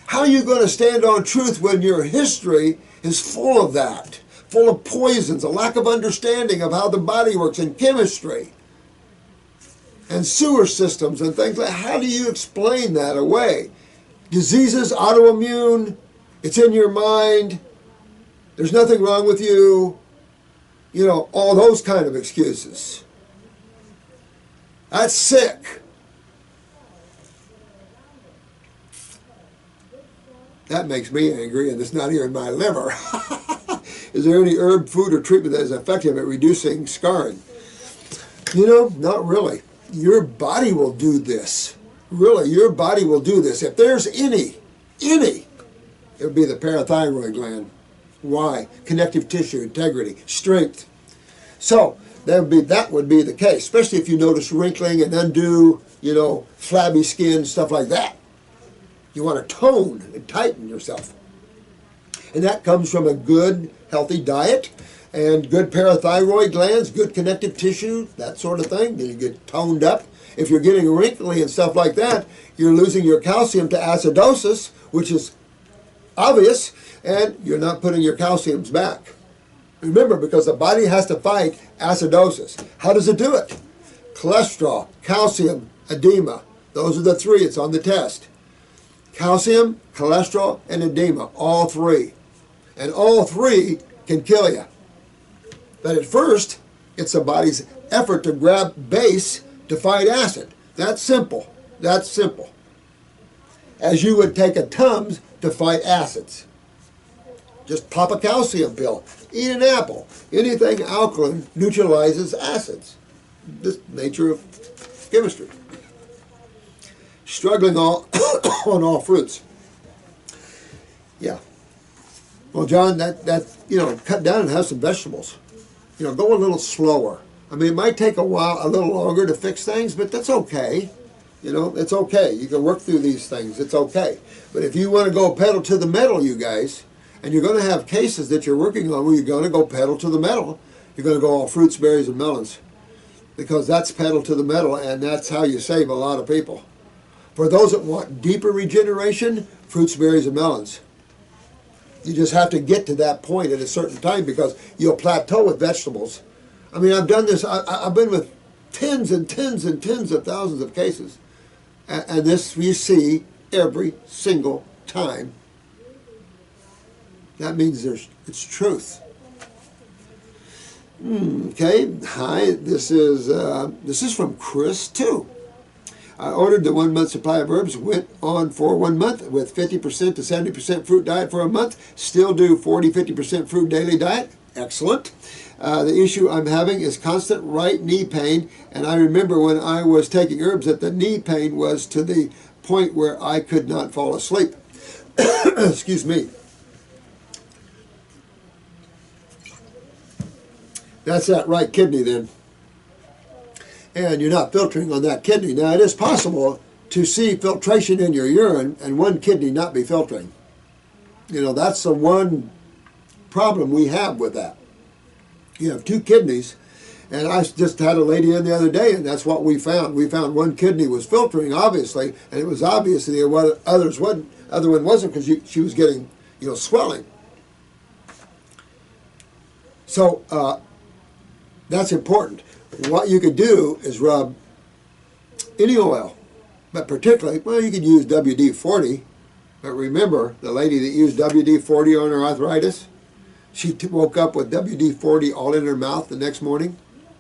How are you going to stand on truth when your history is full of that? Full of poisons, a lack of understanding of how the body works and chemistry and sewer systems and things like that. How do you explain that away? Diseases, autoimmune, it's in your mind, there's nothing wrong with you, all those kind of excuses. That's sick. That makes me angry, and it's not even my liver. Is there any herb, food, or treatment that is effective at reducing scarring? You know, not really. Your body will do this. Really, your body will do this. If there's any, it would be the parathyroid gland. Why? Connective tissue, integrity, strength. So that would be the case, especially if you notice wrinkling and undue, you know, flabby skin, stuff like that. You want to tone and tighten yourself. And that comes from a good, healthy diet and good parathyroid glands, good connective tissue, that sort of thing. Then you get toned up. If you're getting wrinkly and stuff like that, you're losing your calcium to acidosis, which is obvious, and you're not putting your calciums back. Remember, because the body has to fight acidosis. How does it do it? Cholesterol, calcium, edema. Those are the three. It's on the test. Calcium, cholesterol, and edema. All three. And all three can kill you. But at first, it's the body's effort to grab base to fight acid. That's simple. That's simple. As you would take a Tums to fight acids. Just pop a calcium pill. Eat an apple. Anything alkaline neutralizes acids. This nature of chemistry. Struggling on all fruits. Yeah. Well, John, that you know, cut down and have some vegetables. You know, go a little slower. I mean, it might take a while, a little longer to fix things, but that's okay. You know, it's okay. You can work through these things. It's okay. But if you want to go pedal to the metal, you guys, and you're going to have cases that you're working on where you're going to go pedal to the metal, you're going to go all fruits, berries, and melons. Because that's pedal to the metal, and that's how you save a lot of people. For those that want deeper regeneration, fruits, berries, and melons. You just have to get to that point at a certain time because you'll plateau with vegetables. I mean, I've done this. I've been with tens and tens and tens of thousands of cases. And this you see every single time. That means it's truth. Okay, hi. This is from Chris too. I ordered the 1 month supply of herbs, went on for 1 month with 50% to 70% fruit diet for a month. Still do 40-50% fruit daily diet. Excellent. The issue I'm having is constant right knee pain, and I remember when I was taking herbs that the knee pain was to the point where I could not fall asleep. Excuse me. That's that right kidney then. And you're not filtering on that kidney. Now, it is possible to see filtration in your urine and one kidney not be filtering. You know, that's the one problem we have with that. You have two kidneys, and I just had a lady in the other day, and that's what we found. We found one kidney was filtering, obviously, and it was obvious that the other one wasn't because she was getting, you know, swelling. So that's important. What you could do is rub any oil, but particularly, well, you could use WD-40, but remember, the lady that used WD-40 on her arthritis, she woke up with WD-40 all in her mouth the next morning.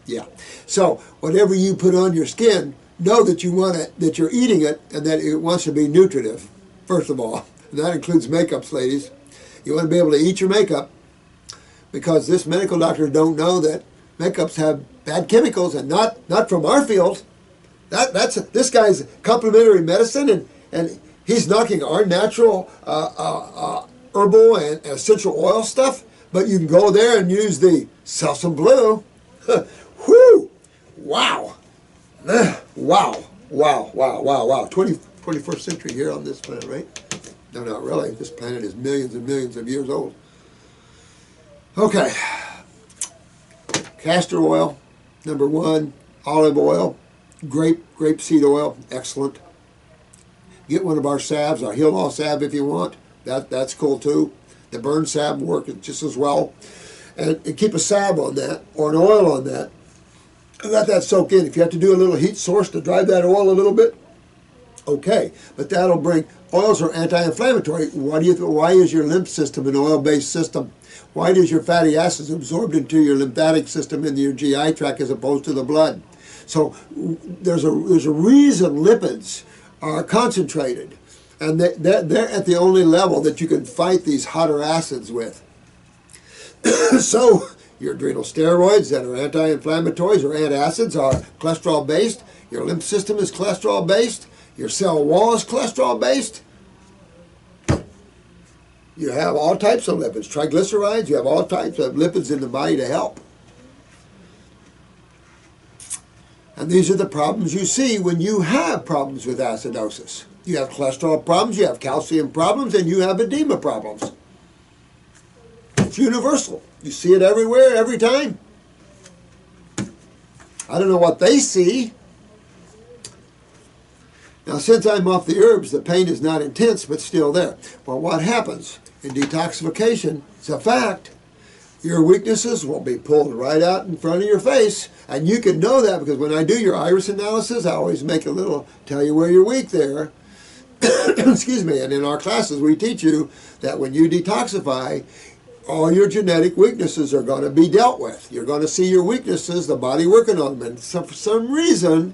Yeah. So whatever you put on your skin, know that you want it, that you're eating it, and that it wants to be nutritive, first of all. And that includes makeups, ladies. You want to be able to eat your makeup, because this medical doctors don't know that makeups have bad chemicals, and not from our field. This guy's complementary medicine, and he's knocking our natural herbal and essential oil stuff. But you can go there and use the Selsun Blue. Whoo! Wow! Wow! Wow! Wow! Wow! Wow! 21st century here on this planet, right? No, not really. This planet is millions and millions of years old. Okay. Castor oil, number one. Olive oil, grapeseed oil, excellent. Get one of our salves, our Heal All salve if you want. That's cool too. The burn salve works just as well. And keep a salve on that, or an oil on that, and let that soak in. If you have to do a little heat source to drive that oil a little bit, okay. But that'll bring, oils are anti-inflammatory. Why is your lymph system an oil-based system? Why does your fatty acids absorbed into your lymphatic system in your GI tract as opposed to the blood? So there's a reason lipids are concentrated, and they're at the only level that you can fight these hotter acids with. So your adrenal steroids that are anti-inflammatories or antacids are cholesterol-based. Your lymph system is cholesterol-based. Your cell wall is cholesterol-based. You have all types of lipids, triglycerides. You have all types of lipids in the body to help. And these are the problems you see when you have problems with acidosis. You have cholesterol problems, you have calcium problems, and you have edema problems. It's universal. You see it everywhere, every time. I don't know what they see. Now, since I'm off the herbs, the pain is not intense, but still there. Well, what happens in detoxification? It's a fact. Your weaknesses will be pulled right out in front of your face. And you can know that because when I do your iris analysis, I always make a little, tell you where you're weak there. Excuse me. And in our classes, we teach you that when you detoxify, all your genetic weaknesses are going to be dealt with. You're going to see your weaknesses, the body working on them. And so for some reason,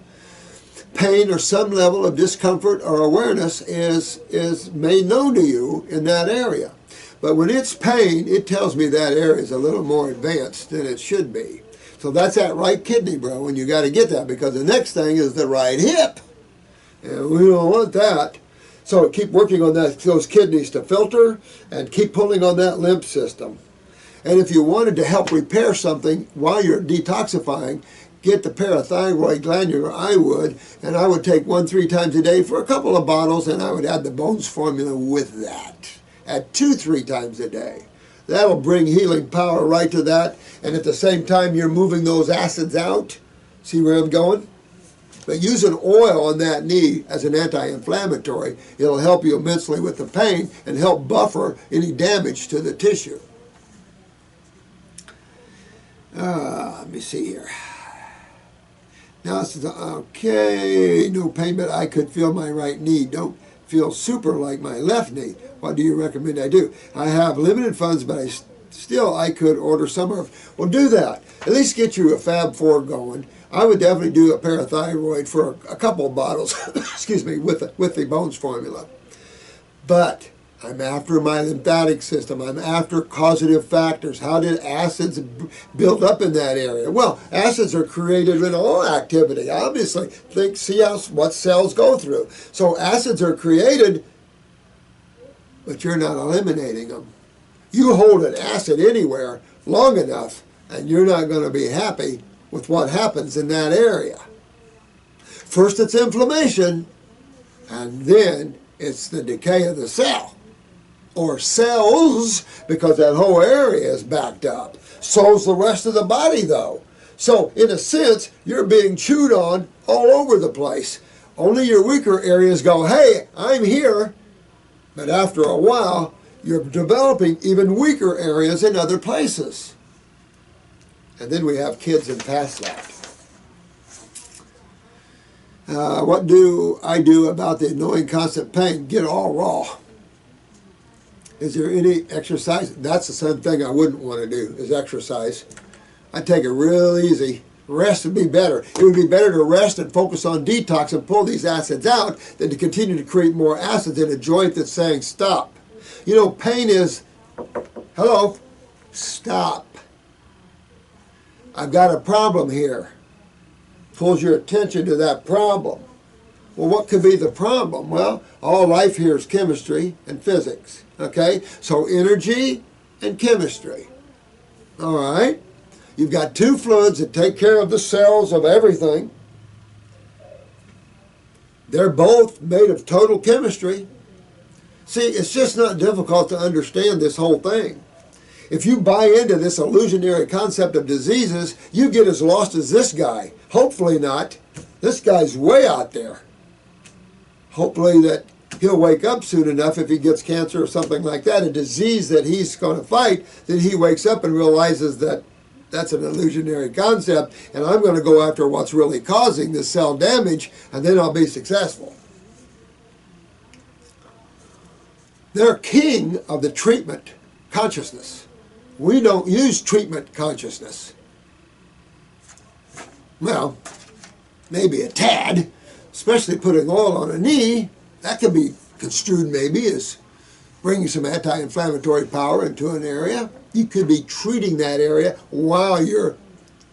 pain or some level of discomfort or awareness is made known to you in that area. But when it's pain, it tells me that area is a little more advanced than it should be. So that's that right kidney, bro, and you got to get that because the next thing is the right hip. And we don't want that. So keep working on those kidneys to filter and keep pulling on that lymph system. And if you wanted to help repair something while you're detoxifying, get the parathyroid glandular, I would take 1-3 times a day for a couple of bottles, and I would add the Bones formula with that at 2-3 times a day. That'll bring healing power right to that, and at the same time you're moving those acids out. See where I'm going? But using oil on that knee as an anti-inflammatory, it'll help you immensely with the pain and help buffer any damage to the tissue. Let me see here. Now this is okay, no pain, but I could feel my right knee. Don't feel super like my left knee. What do you recommend I do? I have limited funds, but I could order some of. Well, do that. At least get you a Fab 4 going. I would definitely do a parathyroid for a couple of bottles, excuse me, with the Bones formula. But I'm after my lymphatic system. I'm after causative factors. How did acids build up in that area? Well, acids are created in all activity. Obviously, see what cells go through. So acids are created, but you're not eliminating them. You hold an acid anywhere long enough, and you're not going to be happy with what happens in that area. First it's inflammation, and then it's the decay of the cell. Or cells, because that whole area is backed up. So's the rest of the body, though. So, in a sense, you're being chewed on all over the place. Only your weaker areas go, hey, I'm here. But after a while, you're developing even weaker areas in other places. And then we have kids and past that. What do I do about the annoying constant pain? Get all raw. Is there any exercise? That's the same thing I wouldn't want to do, is exercise. I'd take it real easy. Rest would be better. It would be better to rest and focus on detox and pull these acids out than to continue to create more acids in a joint that's saying stop. You know, pain is, hello, stop. I've got a problem here. Pulls your attention to that problem. Well, what could be the problem? Well, all life here is chemistry and physics. Okay, so energy and chemistry. All right, you've got two fluids that take care of the cells of everything. They're both made of total chemistry. See, it's just not difficult to understand this whole thing. If you buy into this illusionary concept of diseases, you get as lost as this guy. Hopefully not. This guy's way out there. Hopefully that he'll wake up soon enough if he gets cancer or something like that, a disease that he's going to fight, then he wakes up and realizes that that's an illusionary concept, and I'm going to go after what's really causing this cell damage, and then I'll be successful. They're king of the treatment consciousness. We don't use treatment consciousness. Well, maybe a tad, especially putting oil on a knee. That can be construed maybe as bringing some anti-inflammatory power into an area. You could be treating that area while you're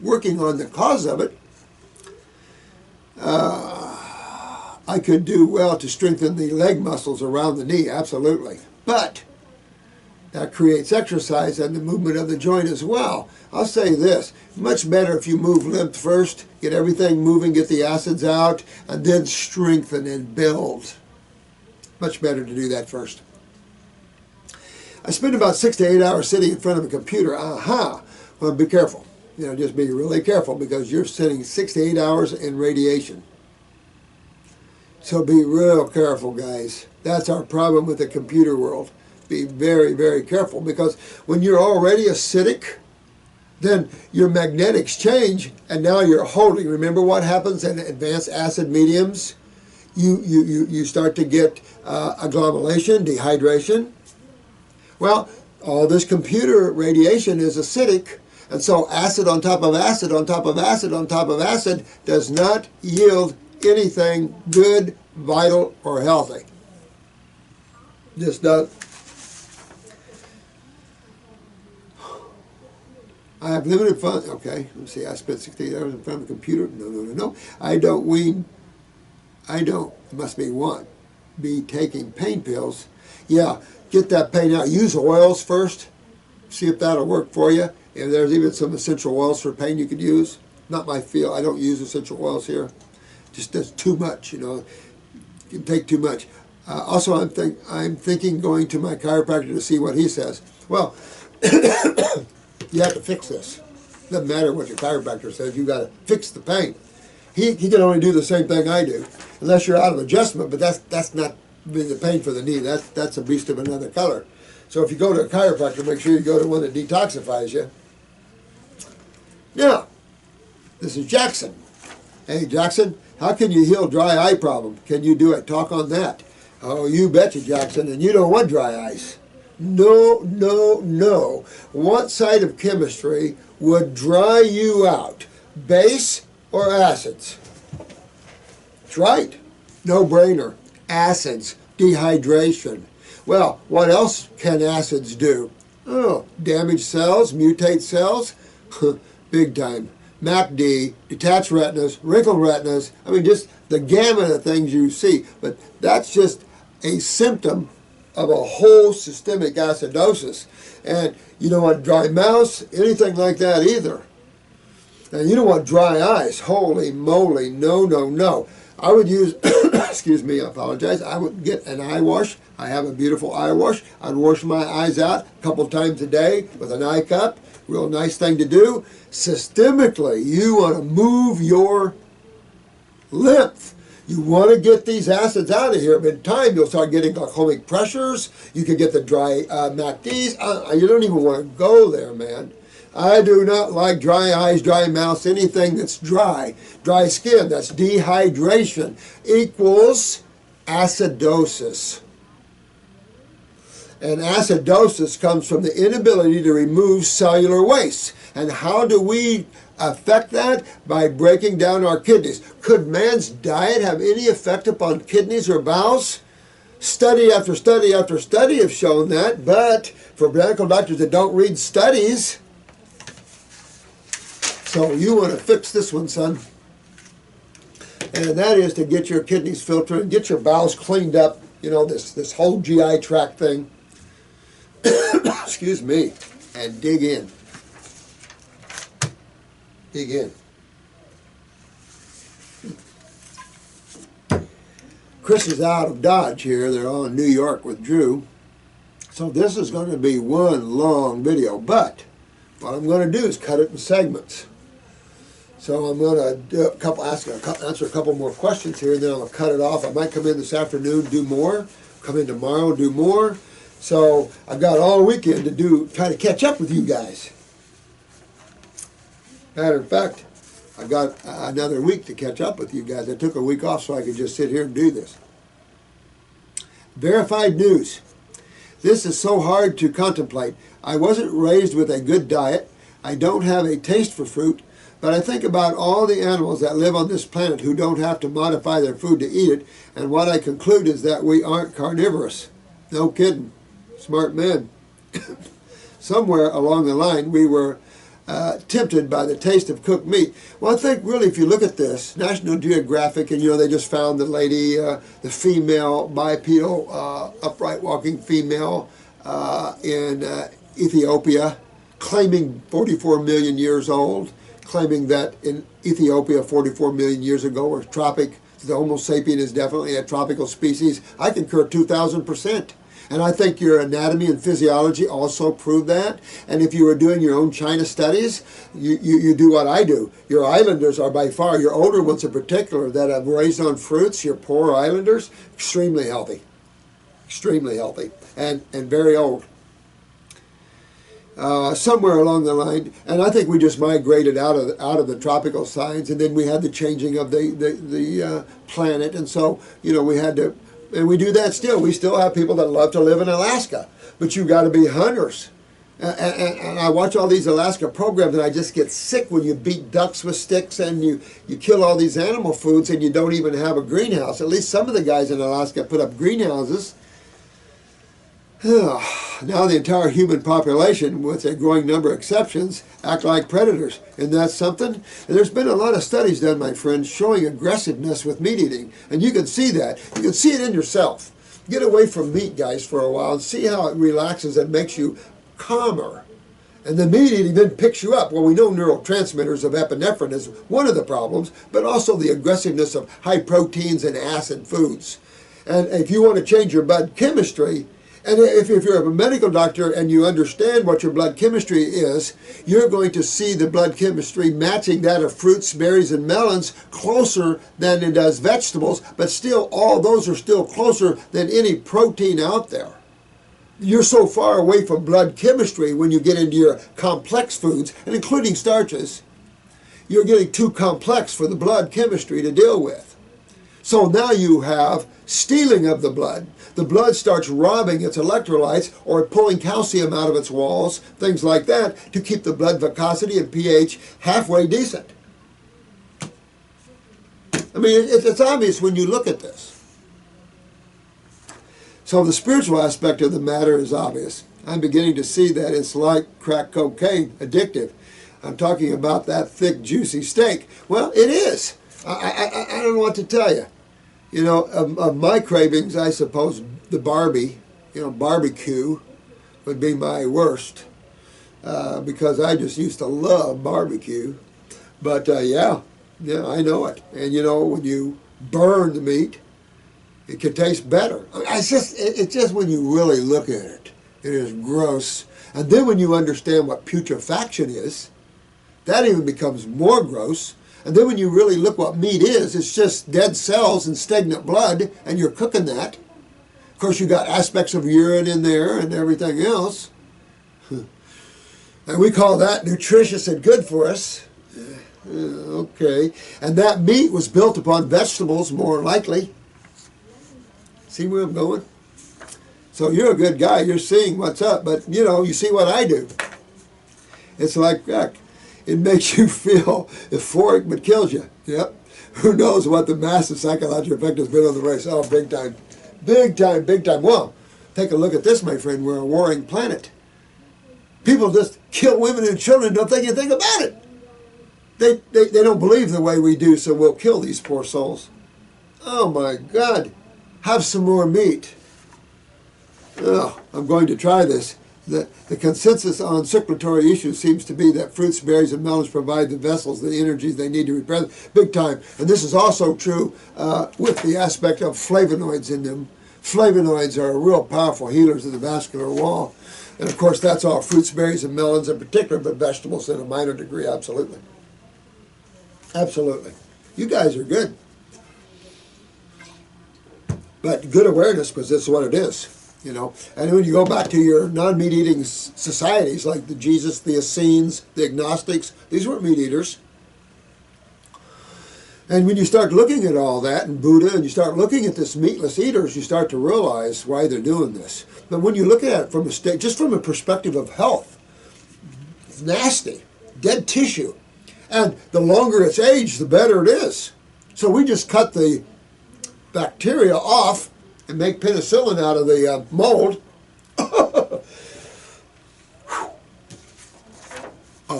working on the cause of it. I could do well to strengthen the leg muscles around the knee, absolutely. But that creates exercise and the movement of the joint as well. I'll say this, much better if you move lymph first, get everything moving, get the acids out, and then strengthen and build. Much better to do that first. I spend about 6 to 8 hours sitting in front of a computer. Well, be careful. Just be really careful because you're sitting 6 to 8 hours in radiation. So be real careful, guys. That's our problem with the computer world. Be very, very careful because when you're already acidic, then your magnetics change and now you're holding. Remember what happens in advanced acid mediums? You start to get agglomeration, dehydration. Well, all this computer radiation is acidic, and so acid on top of acid on top of acid on top of acid does not yield anything good, vital, or healthy. Just does. I have limited funds. Okay, let's see. I spent 16 hours in front of a computer. No. I don't. It must be one. Be taking pain pills. Yeah, get that pain out. Use oils first. See if that'll work for you. And there's even some essential oils for pain you could use. Not my field. I don't use essential oils here. Just does too much. You can take too much. Also, I'm thinking going to my chiropractor to see what he says. Well. You have to fix this. Doesn't matter what your chiropractor says. You got to fix the pain. He can only do the same thing I do, unless you're out of adjustment. But that's not the pain for the knee. That's a beast of another color. So if you go to a chiropractor, make sure you go to one that detoxifies you. Now, this is Jackson. Hey Jackson, how can you heal dry eye problem? Can you do it? Talk on that. Oh, you betcha, Jackson. And you don't want dry eyes. No. What side of chemistry would dry you out? Base or acids? That's right. No brainer. Acids. Dehydration. Well, what else can acids do? Oh, damage cells, mutate cells. Big time. MACD, detached retinas, wrinkled retinas. I mean, just the gamut of things you see. But that's just a symptom of a whole systemic acidosis. And you don't want dry mouth, anything like that either. And you don't want dry eyes. Holy moly, no. I would use, excuse me, I apologize. I would get an eye wash. I have a beautiful eye wash. I'd wash my eyes out a couple times a day with an eye cup. Real nice thing to do. Systemically, you want to move your lymph. You want to get these acids out of here, but in time you'll start getting glycemic pressures. You could get the dry MACDs. You don't even want to go there, man. I do not like dry eyes, dry mouth, anything that's dry. Dry skin, that's dehydration, equals acidosis. And acidosis comes from the inability to remove cellular waste. And how do we affect that? By breaking down our kidneys. Could man's diet have any effect upon kidneys or bowels? Study after study after study have shown that, but for medical doctors that don't read studies, so you want to fix this one, son. And that is to get your kidneys filtered and get your bowels cleaned up, this whole GI tract thing. Excuse me, and dig in. Dig in. Chris is out of Dodge here. They're on New York with Drew. So this is going to be one long video, but what I'm going to do is cut it in segments. So I'm going to do answer a couple more questions here, and then I'll cut it off. I might come in this afternoon, do more. Come in tomorrow, do more. So I've got all weekend to try to catch up with you guys. Matter of fact, I've got another week to catch up with you guys. I took a week off so I could just sit here and do this. Verified news. This is so hard to contemplate. I wasn't raised with a good diet. I don't have a taste for fruit, but I think about all the animals that live on this planet who don't have to modify their food to eat it, and what I conclude is that we aren't carnivorous. No kidding. smart men. Somewhere along the line, we were tempted by the taste of cooked meat. Well, I think really, if you look at this, National Geographic, and they just found the lady, the female bipedal upright walking female in Ethiopia, claiming 44 million years old, claiming that in Ethiopia 44 million years ago, or the Homo sapien is definitely a tropical species. I concur 2,000%. And I think your anatomy and physiology also prove that. And if you were doing your own China studies, you do what I do. Your islanders are by far, your older ones in particular, that have raised on fruits, your poor islanders, extremely healthy. Extremely healthy. And very old. Somewhere along the line, and I think we just migrated out of the tropical signs, and then we had the changing of the planet, and so we had to, and we do that still. We still have people that love to live in Alaska, but you've got to be hunters. And I watch all these Alaska programs, and I just get sick when you beat ducks with sticks and you kill all these animal foods, and you don't even have a greenhouse. At least some of the guys in Alaska put up greenhouses. Now the entire human population, with a growing number of exceptions, act like predators. And that's something. And there's been a lot of studies done, my friends, showing aggressiveness with meat eating. And you can see that. You can see it in yourself. Get away from meat, guys, for a while and see how it relaxes and makes you calmer. And the meat eating then picks you up. Well, we know neurotransmitters of epinephrine is one of the problems, but also the aggressiveness of high proteins and acid foods. And if you want to change your blood chemistry, and if you're a medical doctor and you understand what your blood chemistry is, you're going to see the blood chemistry matching that of fruits, berries, and melons closer than it does vegetables, but still all those are still closer than any protein out there. You're so far away from blood chemistry when you get into your complex foods, and including starches, you're getting too complex for the blood chemistry to deal with. So now you have stealing of the blood. The blood starts robbing its electrolytes or pulling calcium out of its walls, things like that, to keep the blood viscosity and pH halfway decent. I mean, it's obvious when you look at this. So the spiritual aspect of the matter is obvious. I'm beginning to see that it's like crack cocaine, addictive. I'm talking about that thick, juicy steak. Well, it is. I don't know what to tell you. Of my cravings, I suppose the barbecue would be my worst, because I just used to love barbecue. But yeah, I know it. And when you burn the meat, it can taste better. It's just when you really look at it, it is gross. And then when you understand what putrefaction is, that even becomes more gross. And then when you really look what meat is, it's just dead cells and stagnant blood, and you're cooking that. Of course, you got aspects of urine in there and everything else. And we call that nutritious and good for us. Okay. And that meat was built upon vegetables, more likely. See where I'm going? So you're a good guy. You're seeing what's up. But, you see what I do. It's like crack. It makes you feel euphoric, but kills you. Yep. Who knows what the massive psychological effect has been on the race? Oh, big time. Big time, big time. Well, take a look at this, my friend. We're a warring planet. People just kill women and children, don't think anything about it. They don't believe the way we do, so we'll kill these poor souls. Oh, my God. Have some more meat. Oh, I'm going to try this. The consensus on circulatory issues seems to be that fruits, berries, and melons provide the vessels the energies they need to repair big time. And this is also true with the aspect of flavonoids in them. Flavonoids are real powerful healers of the vascular wall. And of course, that's all fruits, berries, and melons in particular, but vegetables in a minor degree, absolutely. Absolutely. You guys are good. But good awareness, because that's what it is. And when you go back to your non-meat eating societies like the Jesus, the Essenes, the agnostics, these weren't meat eaters. And when you start looking at all that, and Buddha, and you start looking at this meatless eaters, you start to realize why they're doing this. But when you look at it from just from a perspective of health, it's nasty, dead tissue. And the longer it's aged, the better it is. So we just cut the bacteria off and make penicillin out of the mold.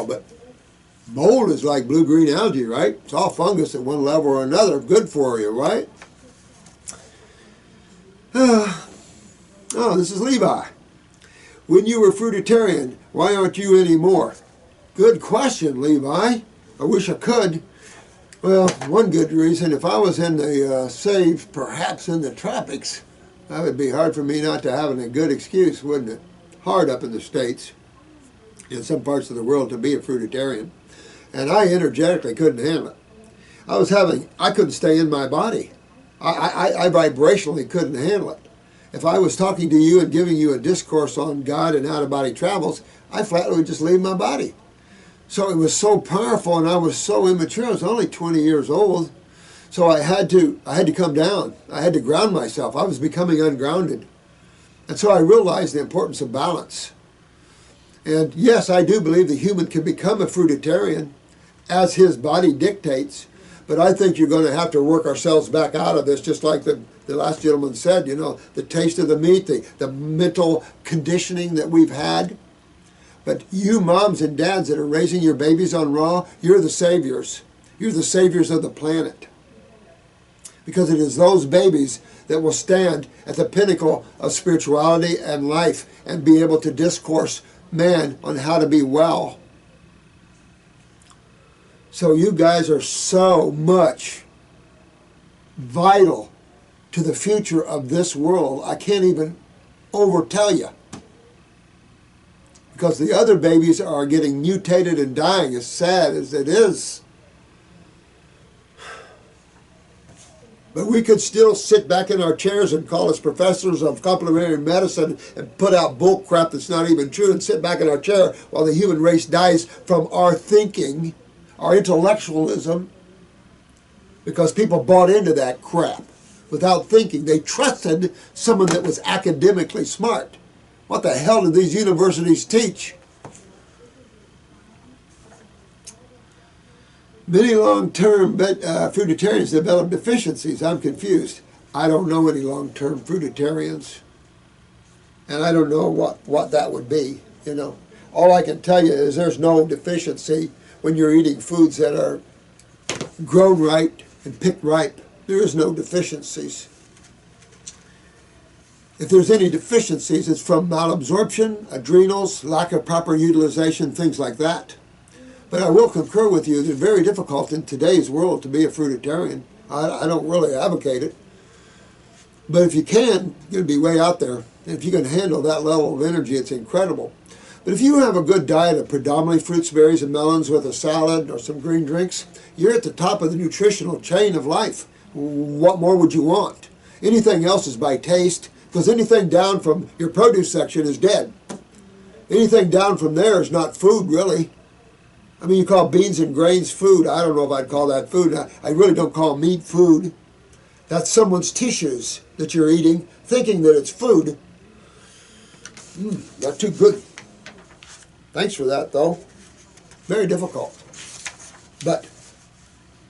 but mold is like blue-green algae, right? It's all fungus at one level or another. Good for you, right? Oh, this is Levi. When you were fruitarian, why aren't you anymore? Good question, Levi. I wish I could. Well, one good reason, if I was in the save, perhaps in the tropics, that would be hard for me not to have a good excuse, wouldn't it? Hard up in the States, in some parts of the world, to be a fruitarian. And I energetically couldn't handle it. I couldn't stay in my body. I vibrationally couldn't handle it. If I was talking to you and giving you a discourse on God and out-of-body travels, I flatly would just leave my body. So it was so powerful, and I was so immature. I was only 20 years old, so I had to come down. I had to ground myself. I was becoming ungrounded, and so I realized the importance of balance. And yes, I do believe the human can become a fruitarian as his body dictates, but I think you're going to have to work ourselves back out of this, just like the last gentleman said, you know, the taste of the meat, the mental conditioning that we've had. But you moms and dads that are raising your babies on raw, you're the saviors. You're the saviors of the planet. Because it is those babies that will stand at the pinnacle of spirituality and life and be able to discourse man on how to be well. So you guys are so much vital to the future of this world. I can't even overtell you. Because the other babies are getting mutated and dying, as sad as it is. But we could still sit back in our chairs and call us professors of complementary medicine and put out bull crap that's not even true and sit back in our chair while the human race dies from our thinking, our intellectualism, because people bought into that crap without thinking. They trusted someone that was academically smart. What the hell do these universities teach? Many long-term fruitarians develop deficiencies. I'm confused. I don't know any long-term fruitarians. And I don't know what that would be, you know. All I can tell you is there's no deficiency when you're eating foods that are grown right and picked ripe. There is no deficiencies. If there's any deficiencies, it's from malabsorption, adrenals, lack of proper utilization, things like that. But I will concur with you, it's very difficult in today's world to be a fruitarian. I don't really advocate it. But if you can, you're going to be way out there. And if you can handle that level of energy, it's incredible. But if you have a good diet of predominantly fruits, berries, and melons with a salad or some green drinks, you're at the top of the nutritional chain of life. What more would you want? Anything else is by taste. Because anything down from your produce section is dead. Anything down from there is not food, really. I mean, you call beans and grains food. I don't know if I'd call that food. I really don't call meat food. That's someone's tissues that you're eating, thinking that it's food. Not too good. Thanks for that, though. Very difficult. But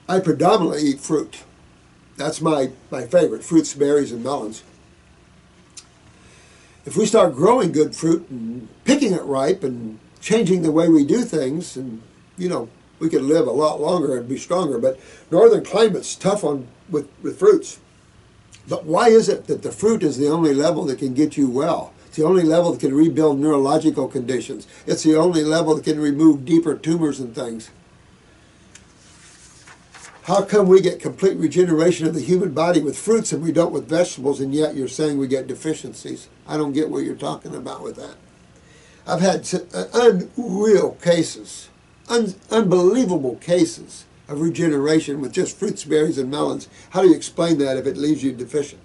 I predominantly eat fruit. That's my favorite, fruits, berries, and melons. If we start growing good fruit and picking it ripe and changing the way we do things, and you know, we could live a lot longer and be stronger. But northern climate's tough with fruits. But why is it that the fruit is the only level that can get you well? It's the only level that can rebuild neurological conditions. It's the only level that can remove deeper tumors and things. How come we get complete regeneration of the human body with fruits and we don't with vegetables, and yet you're saying we get deficiencies? I don't get what you're talking about with that. I've had unreal cases, unbelievable cases of regeneration with just fruits, berries, and melons. How do you explain that if it leaves you deficient?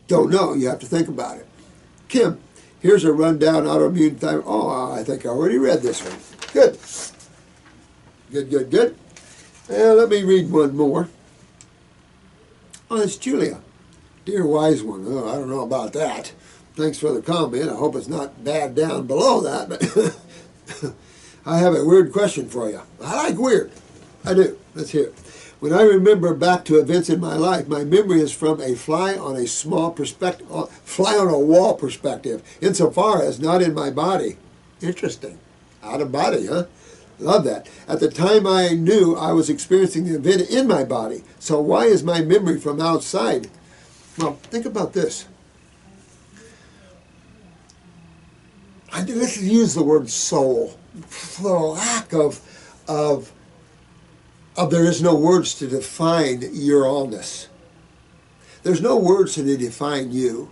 Don't know. You have to think about it. Kim, here's a rundown autoimmune thyroid. Oh, I think I already read this one. Good. Good. Let me read one more. Oh, it's Julia. Dear wise one. Oh, I don't know about that. Thanks for the comment. I hope it's not bad down below that, but I have a weird question for you. I like weird. I do. Let's hear it. When I remember back to events in my life, my memory is from a fly on a small perspective, fly on a wall perspective, insofar as not in my body. Interesting. Out of body, huh? Love that. At the time I knew I was experiencing the event in my body. So why is my memory from outside? Well, think about this. Let's use the word soul. For the lack of there is no words to define your allness. There's no words to define you,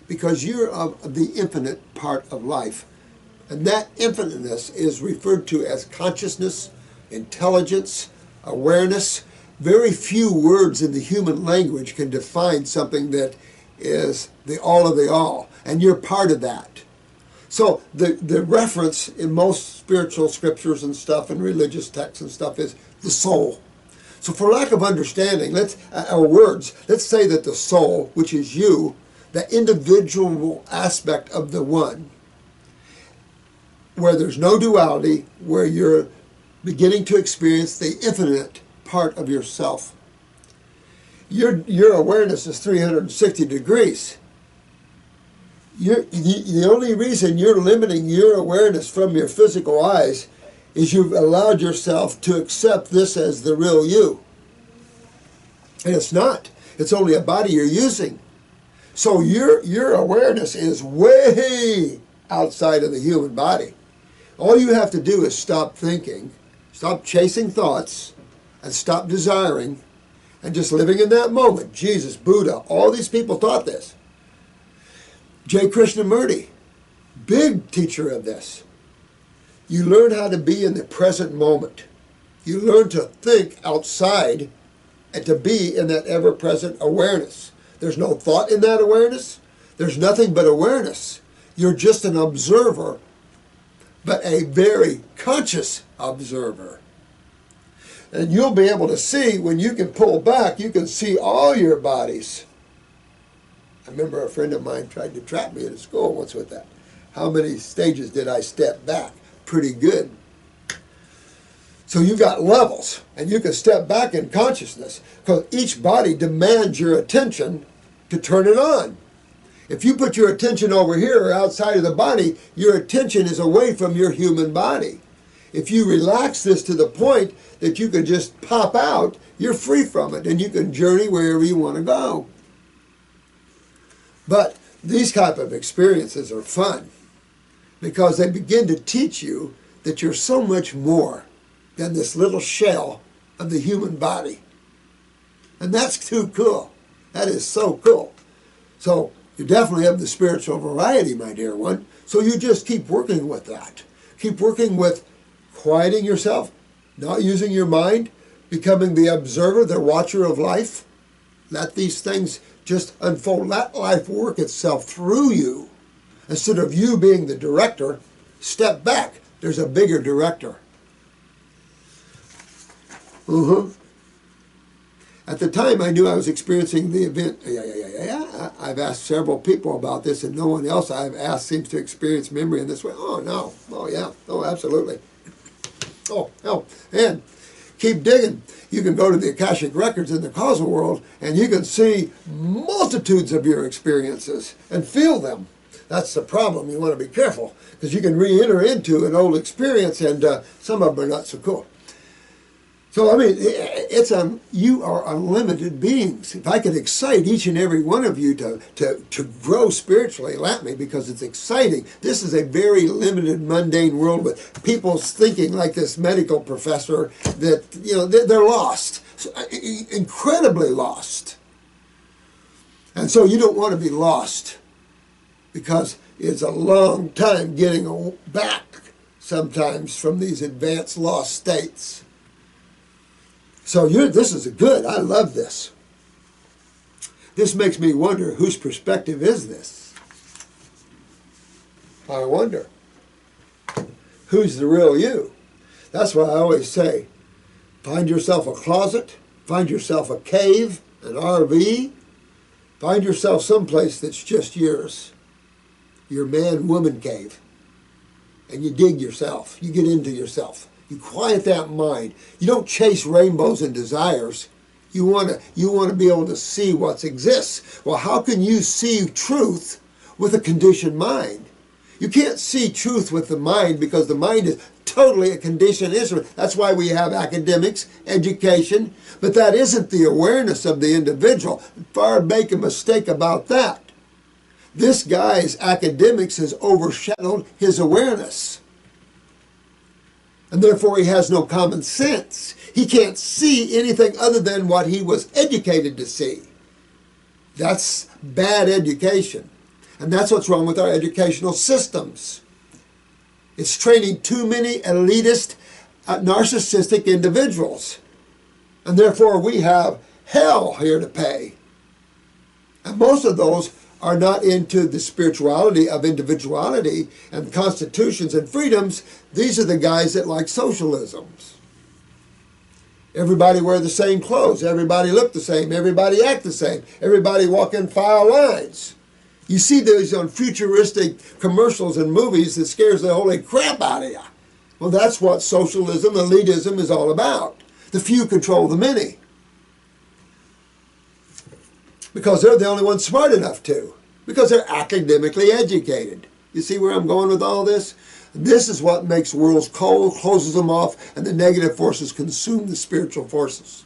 because you're of the infinite part of life. And that infiniteness is referred to as consciousness, intelligence, awareness. Very few words in the human language can define something that is the all of the all, and you're part of that. So the reference in most spiritual scriptures and stuff and religious texts and stuff is the soul. So for lack of understanding, let's say that the soul, which is you, the individual aspect of the one, where there's no duality, where you're beginning to experience the infinite part of yourself. Your awareness is 360 degrees. The only reason you're limiting your awareness from your physical eyes is you've allowed yourself to accept this as the real you. And it's not. It's only a body you're using. So your awareness is way outside of the human body. All you have to do is stop thinking, stop chasing thoughts, and stop desiring, and just living in that moment. Jesus, Buddha, all these people taught this. J. Krishnamurti, big teacher of this. You learn how to be in the present moment. You learn to think outside and to be in that ever-present awareness. There's no thought in that awareness. There's nothing but awareness. You're just an observer, but a very conscious observer. And you'll be able to see, when you can pull back, you can see all your bodies. I remember a friend of mine tried to trap me at school once with that. How many stages did I step back? Pretty good. So you've got levels, and you can step back in consciousness, because each body demands your attention to turn it on. If you put your attention over here or outside of the body, your attention is away from your human body. If you relax this to the point that you can just pop out, you're free from it, and you can journey wherever you want to go. But these type of experiences are fun, because they begin to teach you that you're so much more than this little shell of the human body. And that's too cool. That is so cool. So you definitely have the spiritual variety, my dear one. So you just keep working with that. Keep working with quieting yourself, not using your mind, becoming the observer, the watcher of life. Let these things just unfold. Let life work itself through you. Instead of you being the director, step back. There's a bigger director. At the time, I knew I was experiencing the event. I've asked several people about this, and no one else I've asked seems to experience memory in this way. Oh, no. Oh, yeah. Oh, absolutely. Oh, hell. And keep digging. You can go to the Akashic Records in the causal world, and you can see multitudes of your experiences and feel them. That's the problem. You want to be careful, because you can re-enter into an old experience, and some of them are not so cool. So, I mean, you are unlimited beings. If I could excite each and every one of you to grow spiritually, let me, because it's exciting. This is a very limited, mundane world with people thinking like this medical professor that, you know, they're lost, incredibly lost. And so you don't want to be lost, because it's a long time getting back sometimes from these advanced lost states. So this is good. I love this. This makes me wonder, whose perspective is this? I wonder. Who's the real you? That's why I always say, find yourself a closet, find yourself a cave, an RV, find yourself someplace that's just yours. Your man-woman cave. And you dig yourself. You get into yourself. You quiet that mind. You don't chase rainbows and desires. You want to be able to see what exists. Well, how can you see truth with a conditioned mind? You can't see truth with the mind because the mind is totally a conditioned instrument. That's why we have academics, education, but that isn't the awareness of the individual. Far make a mistake about that. This guy's academics has overshadowed his awareness. And therefore he has no common sense. He can't see anything other than what he was educated to see. That's bad education. And that's what's wrong with our educational systems. It's training too many elitist, narcissistic individuals. And therefore we have hell here to pay. And most of those are not into the spirituality of individuality and constitutions and freedoms. These are the guys that like socialisms. Everybody wear the same clothes. Everybody look the same. Everybody act the same. Everybody walk in file lines. You see those on futuristic commercials and movies that scares the holy crap out of you. Well, that's what socialism, elitism is all about. The few control the many. Because they're the only ones smart enough to. Because they're academically educated. You see where I'm going with all this? This is what makes worlds cold, closes them off, and the negative forces consume the spiritual forces.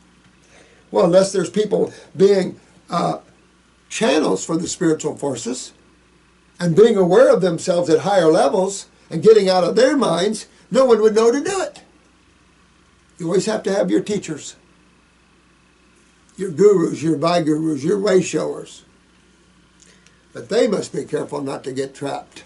Well, unless there's people being channels for the spiritual forces and being aware of themselves at higher levels and getting out of their minds, no one would know to do it. You always have to have your teachers, your gurus, your by-gurus, your way showers. But they must be careful not to get trapped.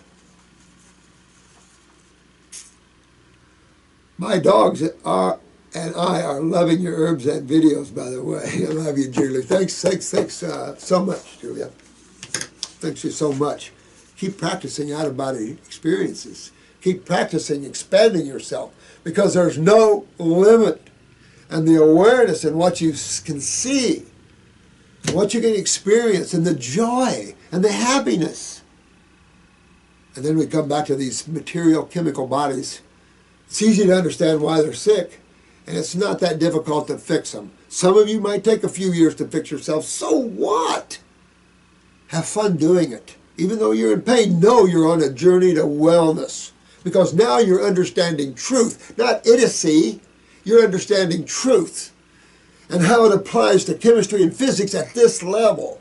My dogs and I are loving your herbs and videos, by the way. I love you, Julie. Thanks so much, Julia. Thanks you so much. Keep practicing out-of-body experiences. Keep practicing expanding yourself because there's no limit. And the awareness in what you can see, what you can experience, and the joy and the happiness. And then we come back to these material chemical bodies. It's easy to understand why they're sick, and it's not that difficult to fix them. Some of you might take a few years to fix yourself. So what? Have fun doing it. Even though you're in pain, know you're on a journey to wellness. Because now you're understanding truth, not idiocy. You're understanding truth and how it applies to chemistry and physics at this level.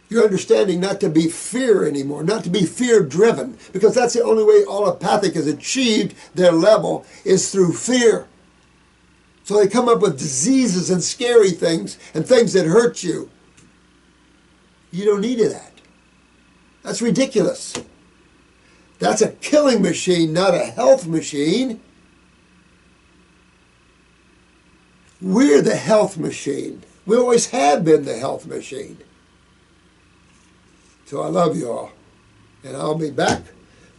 You're understanding not to be fear anymore, not to be fear-driven, because that's the only way allopathic has achieved their level is through fear. So they come up with diseases and scary things and things that hurt you. You don't need that. That's ridiculous. That's a killing machine, not a health machine. We're the health machine. We always have been the health machine. So I love you all. And I'll be back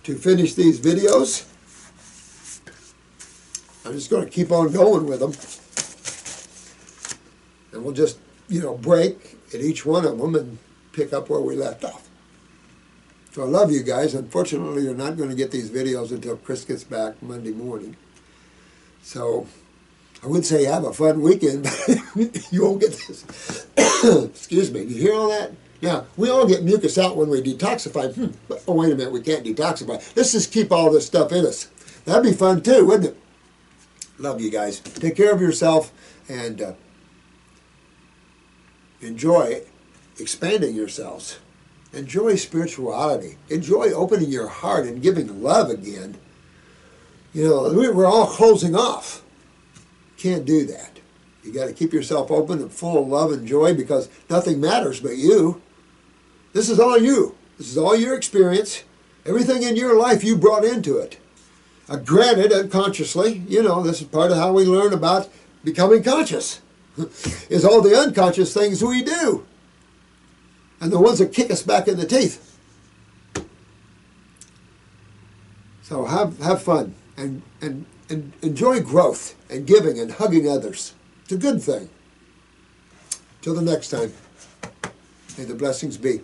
to finish these videos. I'm just going to keep on going with them. And we'll just, break at each one of them and pick up where we left off. So I love you guys. Unfortunately, you're not going to get these videos until Chris gets back Monday morning. So I would say have a fun weekend, but you won't get this. Excuse me. You hear all that? Now, we all get mucus out when we detoxify. But, oh, wait a minute. We can't detoxify. Let's just keep all this stuff in us. That'd be fun, too, wouldn't it? Love you guys. Take care of yourself and enjoy expanding yourselves. Enjoy spirituality. Enjoy opening your heart and giving love again. We're all closing off. Can't do that. You got to keep yourself open and full of love and joy because nothing matters but you. This is all you. This is all your experience. Everything in your life you brought into it. Granted, unconsciously, this is part of how we learn about becoming conscious. Is all the unconscious things we do. And the ones that kick us back in the teeth. So have fun and enjoy growth and giving and hugging others. It's a good thing. Till the next time, may the blessings be.